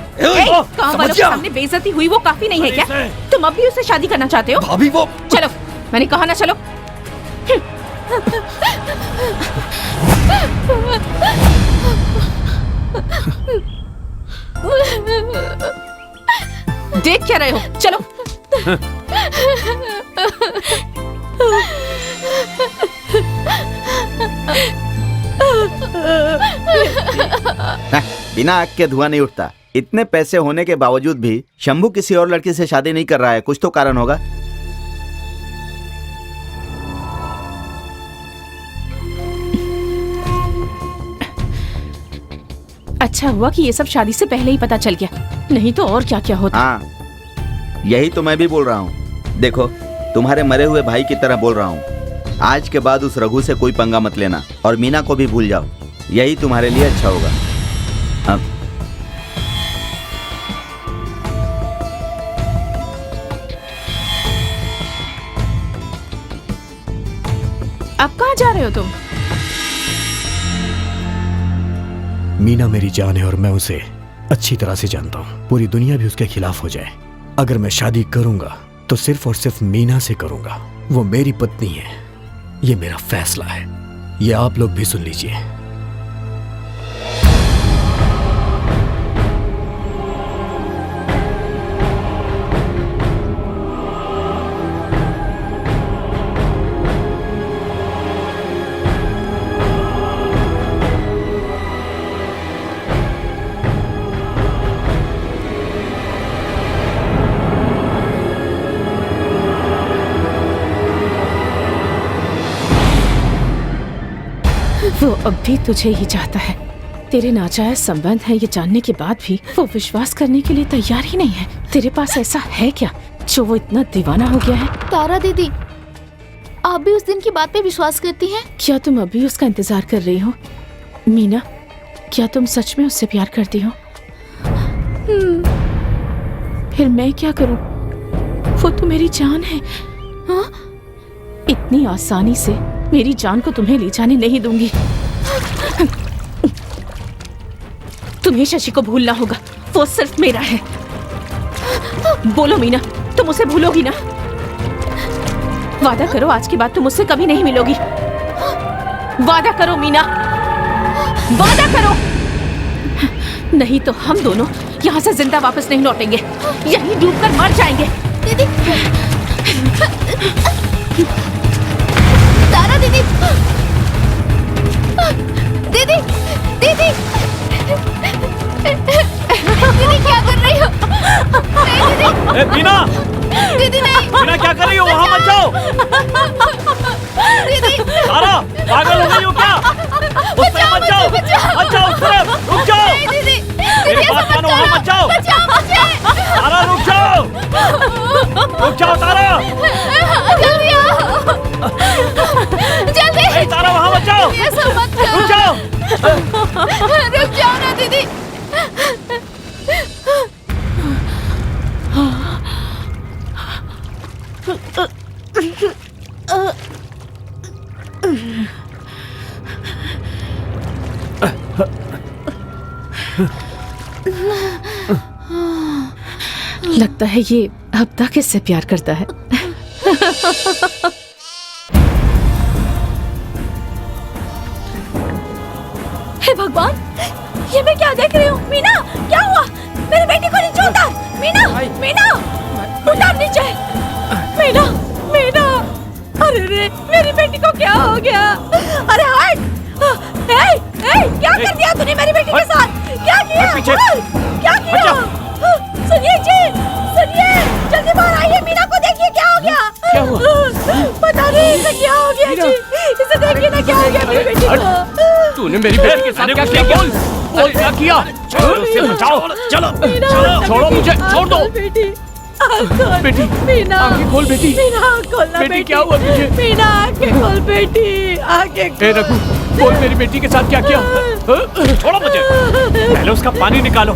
गाँव वालों के सामने बेइज्जती हुई वो काफी नहीं है क्या? तुम अब भी उससे शादी करना चाहते हो? भाभी वो, चलो, मैंने कहा ना चलो। देख क्या रहे हो? चलो। बिना आग के धुआं नहीं उठता। इतने पैसे होने के बावजूद भी शंभू किसी और लड़की से शादी नहीं कर रहा है, कुछ तो कारण होगा। अच्छा हुआ कि ये सब शादी से पहले ही पता चल गया, नहीं तो और क्या क्या होता। हाँ, यही तो मैं भी बोल रहा हूँ। देखो, तुम्हारे मरे हुए भाई की तरह बोल रहा हूँ। आज के बाद उस रघु से कोई पंगा मत लेना और मीना को भी भूल जाओ, यही तुम्हारे लिए अच्छा होगा। अब कहाँ जा रहे हो तुम? मीना मेरी जान है और मैं उसे अच्छी तरह से जानता हूँ। पूरी दुनिया भी उसके खिलाफ हो जाए, अगर मैं शादी करूंगा तो सिर्फ और सिर्फ मीना से करूंगा। वो मेरी पत्नी है, ये मेरा फैसला है। ये आप लोग भी सुन लीजिए। वो अब भी तुझे ही चाहता है। तेरे नाजायज संबंध है ये जानने के बाद भी वो विश्वास करने के लिए तैयार ही नहीं है। तेरे पास ऐसा है क्या जो वो इतना दीवाना हो गया है? तारा दीदी, आप भी उस दिन की बात पे विश्वास करती हैं? क्या तुम अभी उसका इंतजार कर रही हो? मीना, क्या तुम सच में उससे प्यार करती हो? फिर मैं क्या करूं? वो तो मेरी जान है। हाँ? इतनी आसानी से मेरी जान को तुम्हें ले जाने नहीं दूंगी। तुम्हें शशि को भूलना होगा, वो सिर्फ मेरा है। बोलो मीना, तुम उसे भूलोगी ना? वादा करो आज के बाद तुम मुझसे कभी नहीं मिलोगी। वादा करो मीना, वादा करो। नहीं तो हम दोनों यहाँ से जिंदा वापस नहीं लौटेंगे, यहीं डूबकर मर जाएंगे। दीदी, तारा दीदी, दीदी, दीदी, दीदी क्या कर रही हो? नहीं दीदी। मीना, दीदी नहीं। मीना क्या कर रही हो? वहाँ मत जाओ। दीदी। तारा, पागल हो गई हो क्या? उस तरफ मत जाओ, मत जाओ उस तरफ, रुक जाओ। नहीं दीदी, मेरी बात मानो, वहाँ मत जाओ। तारा रुक जाओ, रुक जाओ तारा। जल्दी आओ, जल्दी। तारा वहाँ मत जाओ, ऐसा मत करो। रुक जाओ, रुक जाओ ना दीदी। लगता है ये अब तक इससे प्यार करता है। हे भगवान, ये मैं क्या देख रही हूँ? मीना, क्या हुआ? मेरी बेटी को नीचे उतार। मीना, मीना, उतार नीचे। मीना, मीना, अरे रे, मेरी बेटी को क्या हो गया? अरे हट! क्या कर दिया तूने मेरी बेटी के साथ? क्या किया? क्या किया? सुनिए जी, सुनिए, जल्दी बाहर आइए। मीना को देखिए क्या हो गया? क्या हुआ? पता नहीं इसे क्या हो गया जी। इसे देखिए ना क्या हो गया मेरी बेटी को। तूने मेरी बेटी के साथ क्या किया? बोल, बोल क्या किया? उसे बचाओ, चलो, चलो, छोड़ो मुझे, छोड़ दो। बेटी, बेटी, मीना, आंखें खोल बेटी। मीना, खोलना बेटी, क्या हुआ तुझे? मीना, आंखें खोल बेटी, आंखें खोल। ए रघु, बोल मेरी बेटी के साथ क्या किया? छोड़ो मुझे, पहले उसका पानी निकालो।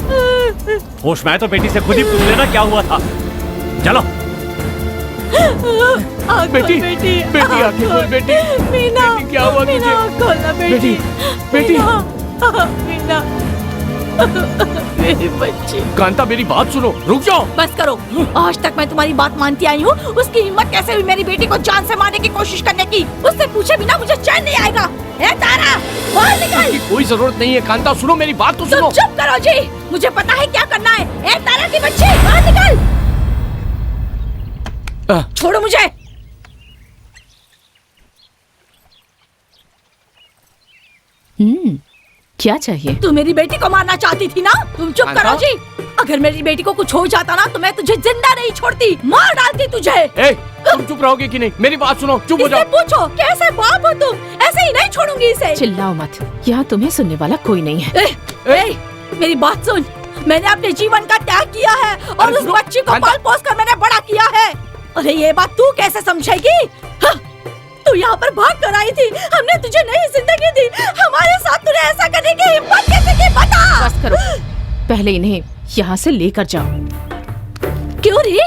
होश में आए तो बेटी से खुद ही पूछ लेना क्या हुआ था। चलो बेटी, बेटी, बेटी आंखें खोल बेटी। मीना, बेटी क्या हुआ तुझे? मीना, खोलना बेटी, बेटी, मीना, मेरी बच्ची। कांता मेरी बात सुनो, रुक जाओ। बस करो, आज तक मैं तुम्हारी बात मानती आई हूँ। उसकी हिम्मत कैसे हुई मेरी बेटी को जान से मारने की कोशिश करने की? उससे पूछे बिना मुझे चैन नहीं आएगा। ए तारा, बाहर निकल। कोई जरूरत नहीं है कांता, सुनो मेरी बात तो सुनो। तुम चुप करो जी, मुझे पता है क्या करना है। ए तारा की बच्ची, बाहर निकल। छोड़ो मुझे। क्या चाहिए? तू मेरी बेटी को मारना चाहती थी ना? तुम चुप करो जी। अगर मेरी बेटी को कुछ हो जाता ना तो मैं तुझे जिंदा नहीं छोड़ती, मार डालती तुझे। ए, तुम चुप रहोगे कि नहीं? मेरी बात सुनो, चुप हो जाओ। पूछो कैसे बाप हो तुम? ऐसे ही नहीं छोड़ूंगी इसे। चिल्लाओ मत, यहाँ तुम्हें सुनने वाला कोई नहीं है। मेरी बात सुन, मैंने अपने जीवन का त्याग किया है और उस बच्ची को पाल पोस कर मैंने बड़ा किया है। अरे ये बात तू कैसे समझेगी? हाँ? तू यहाँ पर भाग कर आई थी, हमने तुझे नई जिंदगी दी, हमारे साथ तूने ऐसा करने की हिम्मत कैसे की? बता। बस करो, पहले इन्हें यहाँ से लेकर जाओ। क्यों री?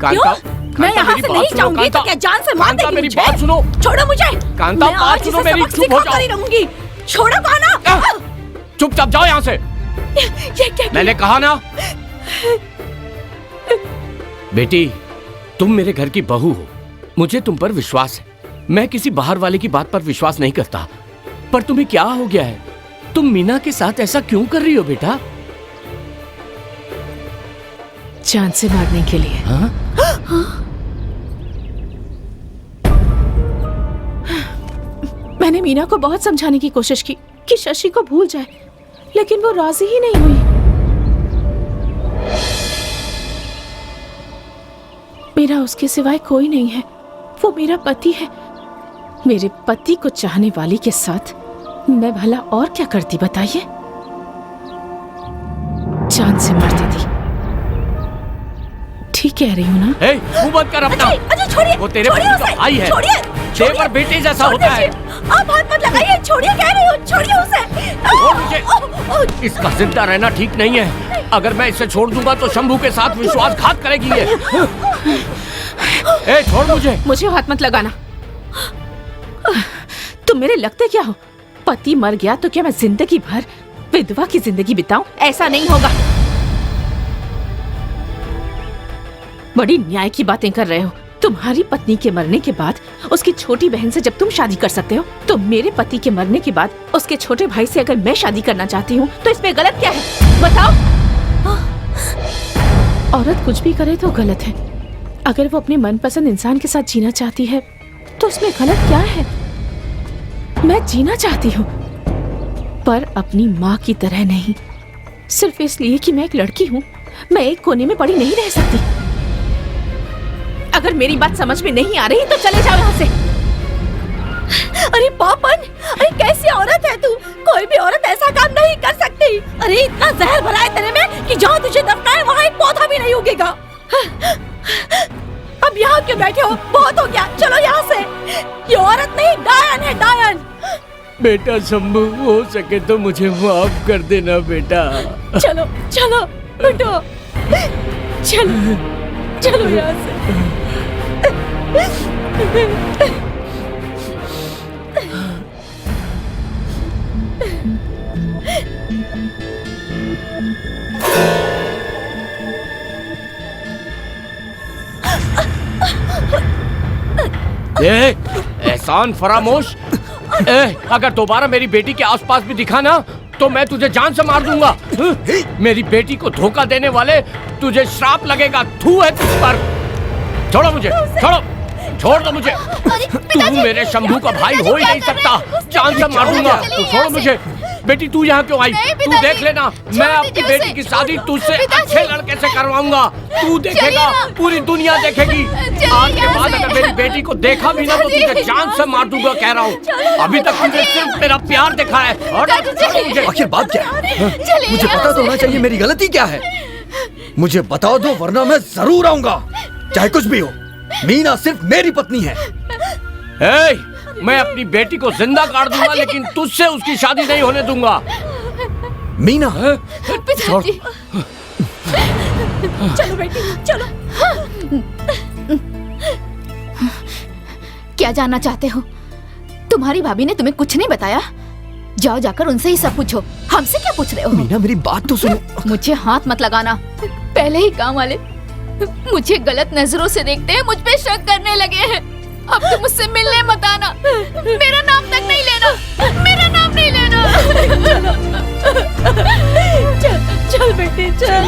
क्यों? मैं यहाँ से नहीं जाऊंगी तो क्या जान से मार देगी मेरी मुझे? बात सुनो। छोड़ो मुझे। कांता, मैं बात आज सुनो इसे मेरी, सबक चुप हो सिखाकर ही रहूंगी। छोड़ो काना। चुपचाप जाओ यहाँ से। ये क्या? मैंने कहा ना। बेटी, तुम मेरे घर की बहू हो, मुझे तुम पर विश्वास है। मैं किसी बाहर वाले की बात पर विश्वास नहीं करता। पर तुम्हें क्या हो गया है? तुम मीना के साथ ऐसा क्यों कर रही हो बेटा? जान से मारने के लिए। हाँ? मैंने मीना को बहुत समझाने की कोशिश की कि शशि को भूल जाए, लेकिन वो राजी ही नहीं हुई। मेरा उसके सिवाय कोई नहीं है, वो मेरा पति है। मेरे पति को चाहने वाली के साथ मैं भला और क्या करती बताइए? जान से मार देती। ठीक कह रही हूँ ना? मुंह बंद कर अपना। अजय छोड़िए, वो तेरे पति का भाई है। देवर बेटे जैसा होता है। आप हाथ मत लगाइए, छोड़िए कह रही हूँ, छोड़िए उसे। इसका जिंदा रहना ठीक नहीं है। अगर मैं इसे छोड़ दूंगा तो शंभू के साथ विश्वासघात करेगी ये। ए, छोड़ मुझे। मुझे हाथ मत लगाना। तुम मेरे लगते क्या हो? पति मर गया तो क्या मैं जिंदगी भर विधवा की जिंदगी बिताऊं? ऐसा नहीं होगा। बड़ी न्याय की बातें कर रहे हो। तुम्हारी पत्नी के मरने के बाद उसकी छोटी बहन से जब तुम शादी कर सकते हो, तो मेरे पति के मरने के बाद उसके छोटे भाई से अगर मैं शादी करना चाहती हूँ तो इसमें गलत क्या है? बताओ। औरत कुछ भी करे तो गलत है। अगर वो अपने मनपसंद इंसान के साथ जीना चाहती है तो उसमें गलत क्या है? मैं जीना चाहती हूँ, पर अपनी माँ की तरह नहीं। सिर्फ इसलिए कि मैं एक लड़की हूँ, मैं एक कोने में पड़ी नहीं रह सकती। अगर मेरी बात समझ में नहीं आ रही तो चले जाओ यहाँ से। अरे पापन, अरे कैसी औरत है तू? कोई भी औरत ऐसा काम नहीं कर सकती। अरे इतना जहर भरा है तेरे में कि जहाँ तुझे दफनाए वहाँ एक पौधा भी नहीं उगेगा। अब यहाँ क्यों बैठे हो? बहुत हो गया, चलो यहाँ से। ये औरत नहीं, डायन है, डायन। बेटा शंभू, हो सके तो मुझे माफ कर देना बेटा। चलो चलो, उठो, चलो चलो यहाँ से। एहसान फरामोश। अगर दोबारा मेरी बेटी के आसपास भी दिखा ना तो मैं तुझे जान से मार दूंगा। मेरी बेटी को धोखा देने वाले, तुझे श्राप लगेगा। थू है तुझ पर। छोड़ो मुझे, छोड़ो, छोड़ दो मुझे। तू मेरे शंभू का भाई हो ही नहीं सकता। जान से मार दूंगा। तो छोड़ो मुझे। बेटी तू यहाँ क्यों आई? तू देख लेना, मैं अपनी बेटी की शादी तुझसे अच्छे लड़के से करवाऊंगा। तू देखेगा, पूरी दुनिया देखेगी। आज के बाद अगर मेरी बेटी को देखा भी ना तो तुझे जान से मार दूंगा, कह रहा हूँ। अभी तक तुझे सिर्फ मेरा प्यार दिखा है। आखिर बात क्या है? मुझे पता तो होना चाहिए मेरी गलती क्या है। मुझे बता दो वरना मैं जरूर आऊंगा, चाहे कुछ भी हो। मीना सिर्फ मेरी पत्नी है। मैं अपनी बेटी को जिंदा काट दूंगा, लेकिन तुझसे उसकी शादी नहीं होने दूंगा। मीना, पिताजी, चलो बेटी, चलो। क्या जानना चाहते हो? तुम्हारी भाभी ने तुम्हें कुछ नहीं बताया? जाओ जाकर उनसे ही सब पूछो, हमसे क्या पूछ रहे हो? मीना मेरी बात तो सुनो। मुझे हाथ मत लगाना। पहले ही काम वाले मुझे गलत नजरों से देखते हैं, मुझ पे शक करने लगे हैं। अब तुम मुझसे मिलने मत आना। मेरा नाम तक नहीं लेना, मेरा नाम नहीं लेना। चल चल बेटे, चल।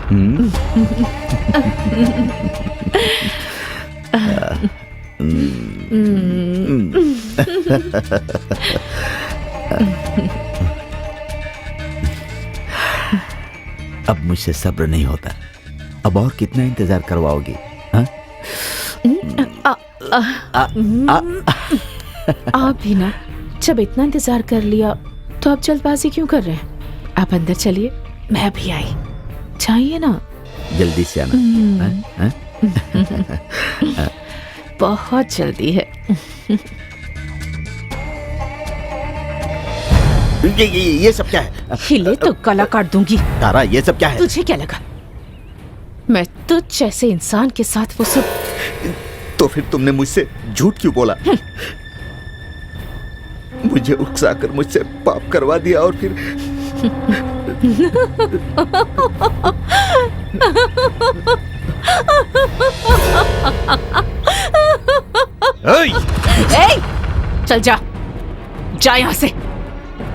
अब मुझसे सब्र नहीं होता। अब और कितना इंतजार करवाओगी? हाँ? आप भी ना, जब इतना इंतजार कर लिया तो आप जल्दबाजी क्यों कर रहे हैं? आप अंदर चलिए, मैं भी आई। चाहिए ना? जल्दी से आना। हाँ? हाँ? बहुत जल्दी है। ये सब क्या है? हिले तो गला काट दूंगी। तारा, ये सब क्या है? तुझे क्या लगा मैं तुझ जैसे इंसान के साथ वो सब? तो फिर तुमने मुझसे झूठ क्यों बोला? मुझे उकसाकर मुझसे पाप करवा दिया और फिर चल जा, जा यहाँ से।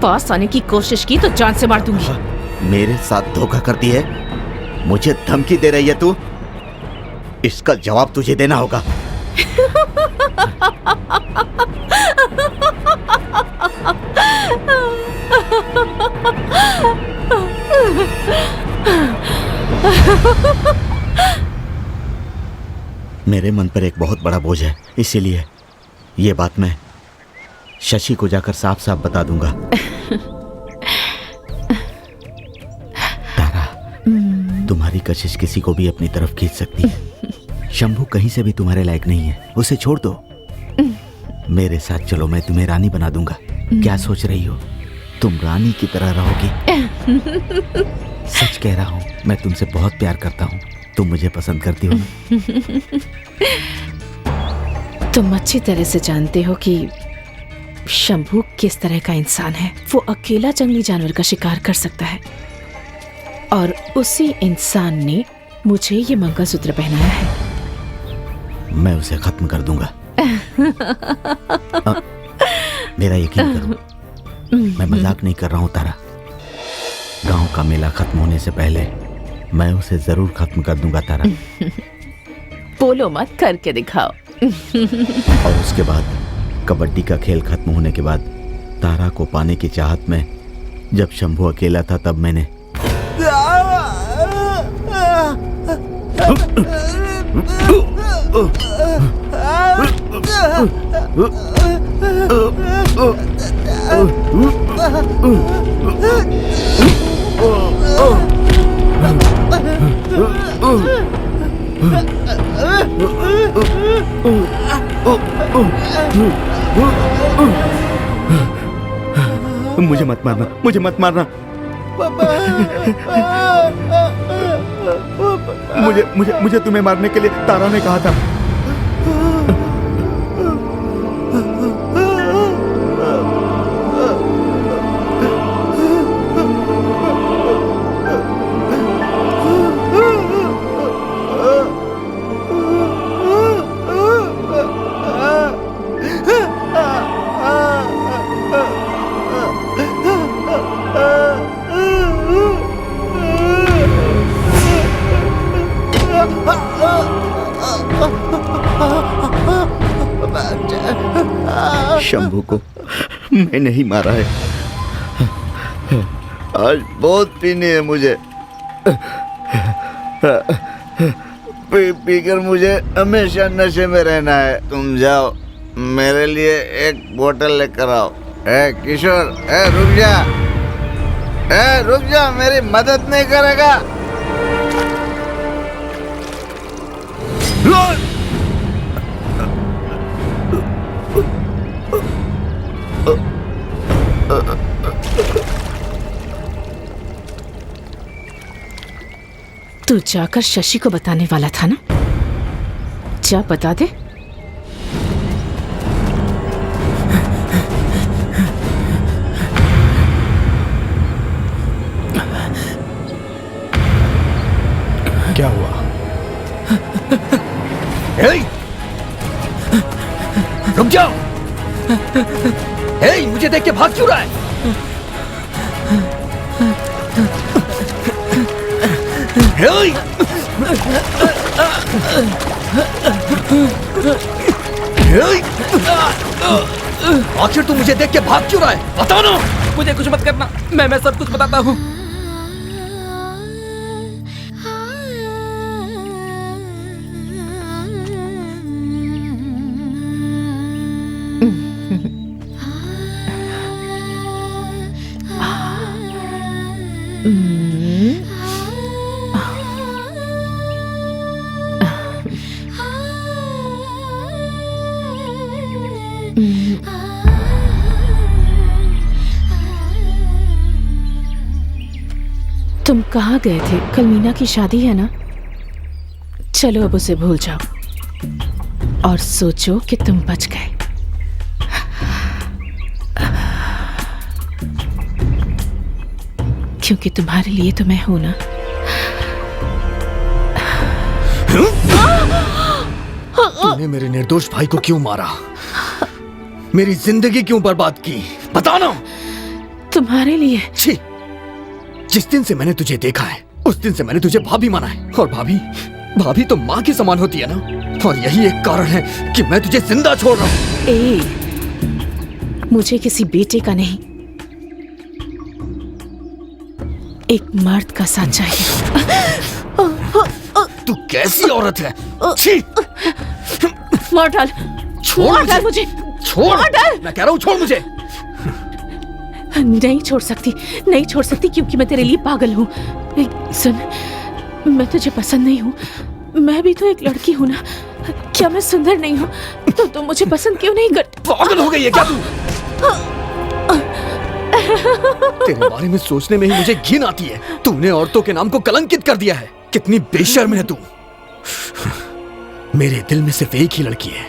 पास आने की कोशिश की तो जान से मार दूंगी। मेरे साथ धोखा करती है, मुझे धमकी दे रही है तू। इसका जवाब तुझे देना होगा। मेरे मन पर एक बहुत बड़ा बोझ है, इसीलिए ये बात मैं शशि को जाकर साफ साफ बता दूंगा। तारा, तुम्हारी कशिश किसी को भी अपनी तरफ खींच सकती है। शंभू कहीं से भी तुम्हारे लायक नहीं है, उसे छोड़ दो। मेरे साथ चलो, मैं तुम्हें रानी बना दूंगा। क्या सोच रही हो? तुम रानी की तरह रहोगी। सच कह रहा हूँ, मैं तुमसे बहुत प्यार करता हूँ। तुम मुझे पसंद करती हो ना? तुम अच्छी तरह से जानते हो कि शंभू किस तरह का इंसान है। वो अकेला जंगली जानवर का शिकार कर सकता है, और उसी इंसान ने मुझे ये मंगलसूत्र पहनाया है। मैं उसे खत्म कर दूंगा। मेरा यकीन करो, मैं मजाक नहीं कर रहा हूँ तारा। गांव का मेला खत्म होने से पहले मैं उसे जरूर खत्म कर दूंगा तारा। बोलो मत, करके दिखाओ। और उसके बाद कबड्डी का खेल खत्म होने के बाद तारा को पाने की चाहत में जब शंभू अकेला था, तब मैंने मुझे मत मारना, मुझे मत मारना। मुझे तुम्हें मारने के लिए तारा ने कहा था। शंभू को मैंने ही मारा है। आज बहुत पीनी है मुझे। पीकर मुझे हमेशा नशे में रहना है। तुम जाओ, मेरे लिए एक बोतल लेकर आओ। किशोर, रुक जा, मेरी मदद नहीं करेगा? तू जाकर शशि को बताने वाला था ना? जा बता दे। क्या हुआ? रुक जाओ! मुझे देख के भाग क्यों रहा है? आखिर तू मुझे देख के भाग क्यों रहा है? बता ना। मुझे कुछ मत करना, मैं सब कुछ बताता हूँ। तुम कहाँ गए थे? कल मीना की शादी है ना? चलो अब उसे भूल जाओ और सोचो कि तुम बच गए। क्योंकि तुम्हारे लिए तो मैं हूं ना। तूने मेरे निर्दोष भाई को क्यों मारा? मेरी जिंदगी क्यों बर्बाद की? बता ना। तुम्हारे लिए। छी, जिस दिन से मैंने तुझे देखा है उस दिन से मैंने तुझे भाभी माना है। और भाभी तो माँ के समान होती है ना। और यही एक कारण है कि मैं तुझे जिंदा छोड़ रहा हूँ। मुझे किसी बेटे का नहीं, एक मर्द का साथ चाहिए। तू कैसी औरत है? छी! मार डाल। छोड़ मुझे। छोड़। मार डाल। मैं कह रहा हूँ छोड़ मुझे। नहीं छोड़ सकती क्योंकि मैं तेरे लिए पागल हूँ। सुन, मैं तुझे पसंद नहीं हूँ। मैं भी तो एक लड़की हूँ ना। क्या मैं सुंदर नहीं हूँ? तो तुम मुझे पसंद क्यों नहीं करते? पागल हो गई है क्या तू? तेरे बारे में सोचने में ही मुझे घिन आती है। तूने औरतों के नाम को कलंकित कर दिया है। कितनी बेशर्म है तू। मेरे दिल में सिर्फ एक ही लड़की है।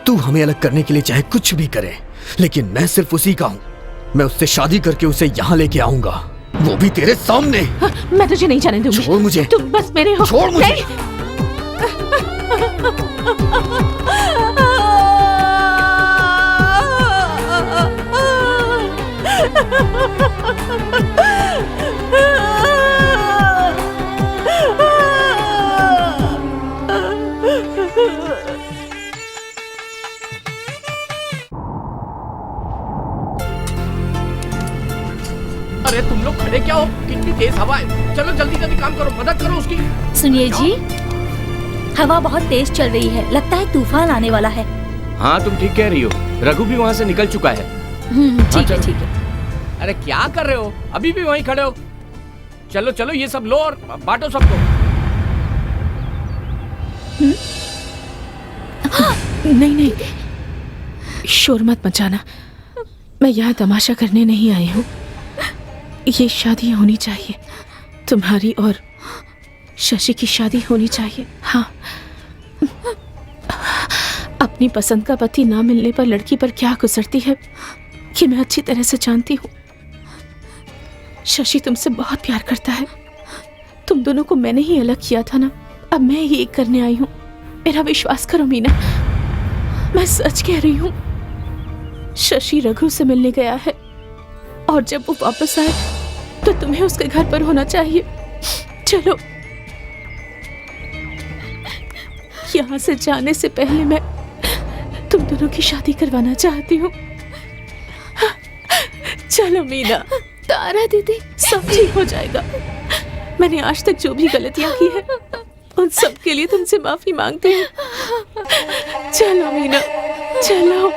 तू हमें अलग करने के लिए चाहे कुछ भी करे, लेकिन मैं सिर्फ उसी का हूँ। मैं उससे शादी करके उसे यहाँ लेके आऊंगा, वो भी तेरे सामने। मैं तुझे नहीं जाने दूंगी। छोड़ मुझे। तुम बस मेरे हो। छोड़ मुझे। अरे तुम लोग खड़े क्या हो? कितनी तेज हवा है। चलो जल्दी जल्दी काम करो, मदद करो उसकी। सुनिए जी, हवा बहुत तेज चल रही है, लगता है तूफान आने वाला है। हाँ तुम ठीक कह रही हो। रघु भी वहाँ से निकल चुका है। ठीक है ठीक है। अरे क्या कर रहे हो? अभी भी वहीं खड़े हो? चलो चलो ये सब लो और बांटो सबको। नहीं, शोर मत मचाना। मैं यहाँ तमाशा करने नहीं आई हूँ। ये शादी होनी चाहिए, तुम्हारी और शशि की शादी होनी चाहिए। हाँ, अपनी पसंद का पति ना मिलने पर लड़की पर क्या गुजरती है कि मैं अच्छी तरह से जानती हूँ। शशि तुमसे बहुत प्यार करता है। तुम दोनों को मैंने ही अलग किया था ना, अब मैं ही एक करने आई हूँ। मेरा विश्वास करो मीना, मैं सच कह रही हूँ। शशि रघु से मिलने गया है और जब वो वापस आए तो तुम्हें उसके घर पर होना चाहिए। चलो, यहाँ से जाने से पहले मैं तुम दोनों की शादी करवाना चाहती हूँ। चलो मीना। तारा दीदी, सब ठीक हो जाएगा। मैंने आज तक जो भी गलतियां की है उन सब के लिए तुमसे माफी मांगती हूँ। चलो मीना, चलो।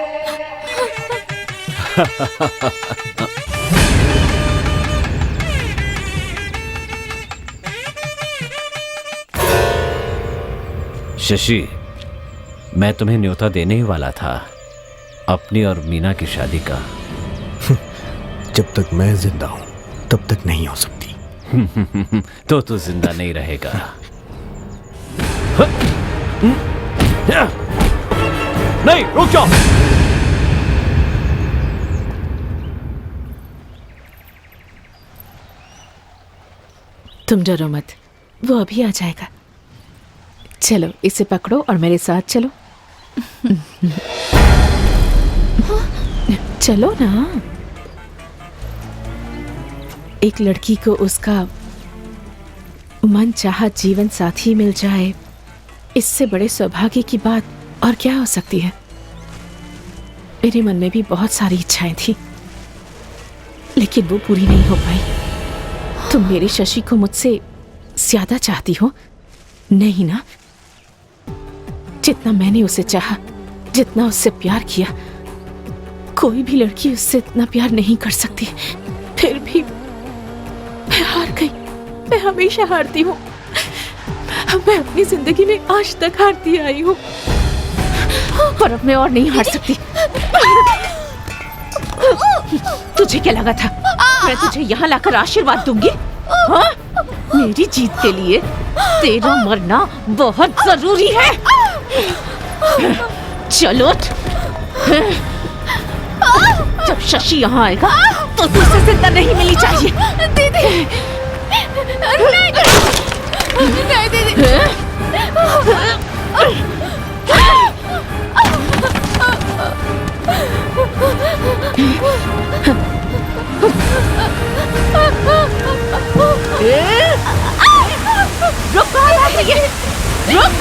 शशि, मैं तुम्हें न्योता देने ही वाला था अपनी और मीना की शादी का। जब तक मैं जिंदा हूं तब तक नहीं हो सकती। तो तू जिंदा नहीं रहेगा। नहीं, रुक जाओ। तुम डरो मत, वो अभी आ जाएगा। चलो इसे पकड़ो और मेरे साथ चलो। चलो ना। एक लड़की को उसका मन चाहा जीवन साथी मिल जाए, इससे बड़े सौभाग्य की बात और क्या हो सकती है। मेरे मन में भी बहुत सारी इच्छाएं थी, लेकिन वो पूरी नहीं हो पाई। तुम मेरे शशि को मुझसे ज्यादा चाहती हो, नहीं ना? जितना मैंने उसे चाहा, जितना उससे प्यार किया, कोई भी लड़की उससे इतना प्यार नहीं कर सकती। फिर भी मैं हार गई। मैं हमेशा हारती हूँ। मैं अपनी जिंदगी में आज तक हारती आई हूँ, पर अब मैं और नहीं हार सकती। तुझे क्या लगा था मैं तुझे यहाँ लाकर आशीर्वाद दूंगी? हाँ? मेरी जीत के लिए तेरा मरना बहुत जरूरी है। चलो उठ। जब शशि यहाँ आएगा तो तुझसे जिंदा नहीं मिलनी चाहिए। दीदी नहीं दीदी। रुक, कहाँ भाग रही है? रुक।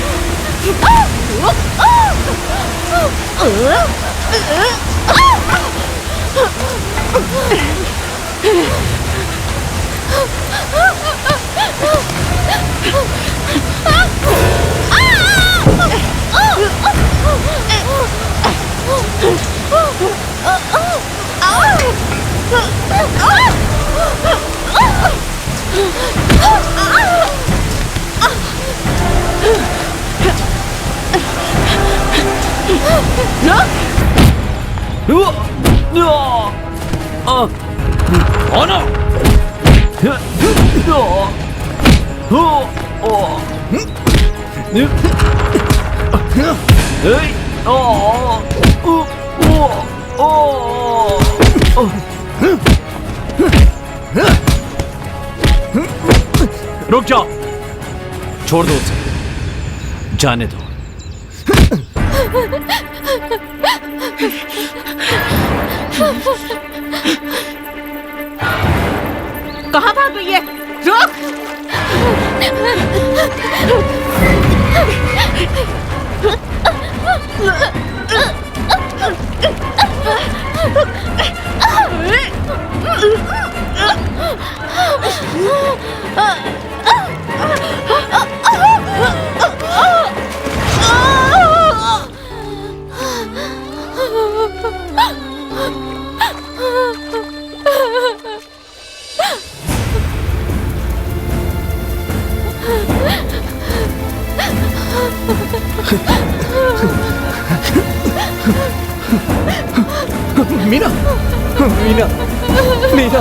रुक जाओ, छोड़ दो उसे, जाने दो। कहाँ भाग गई है? रुक। मीना, मीना, मीना।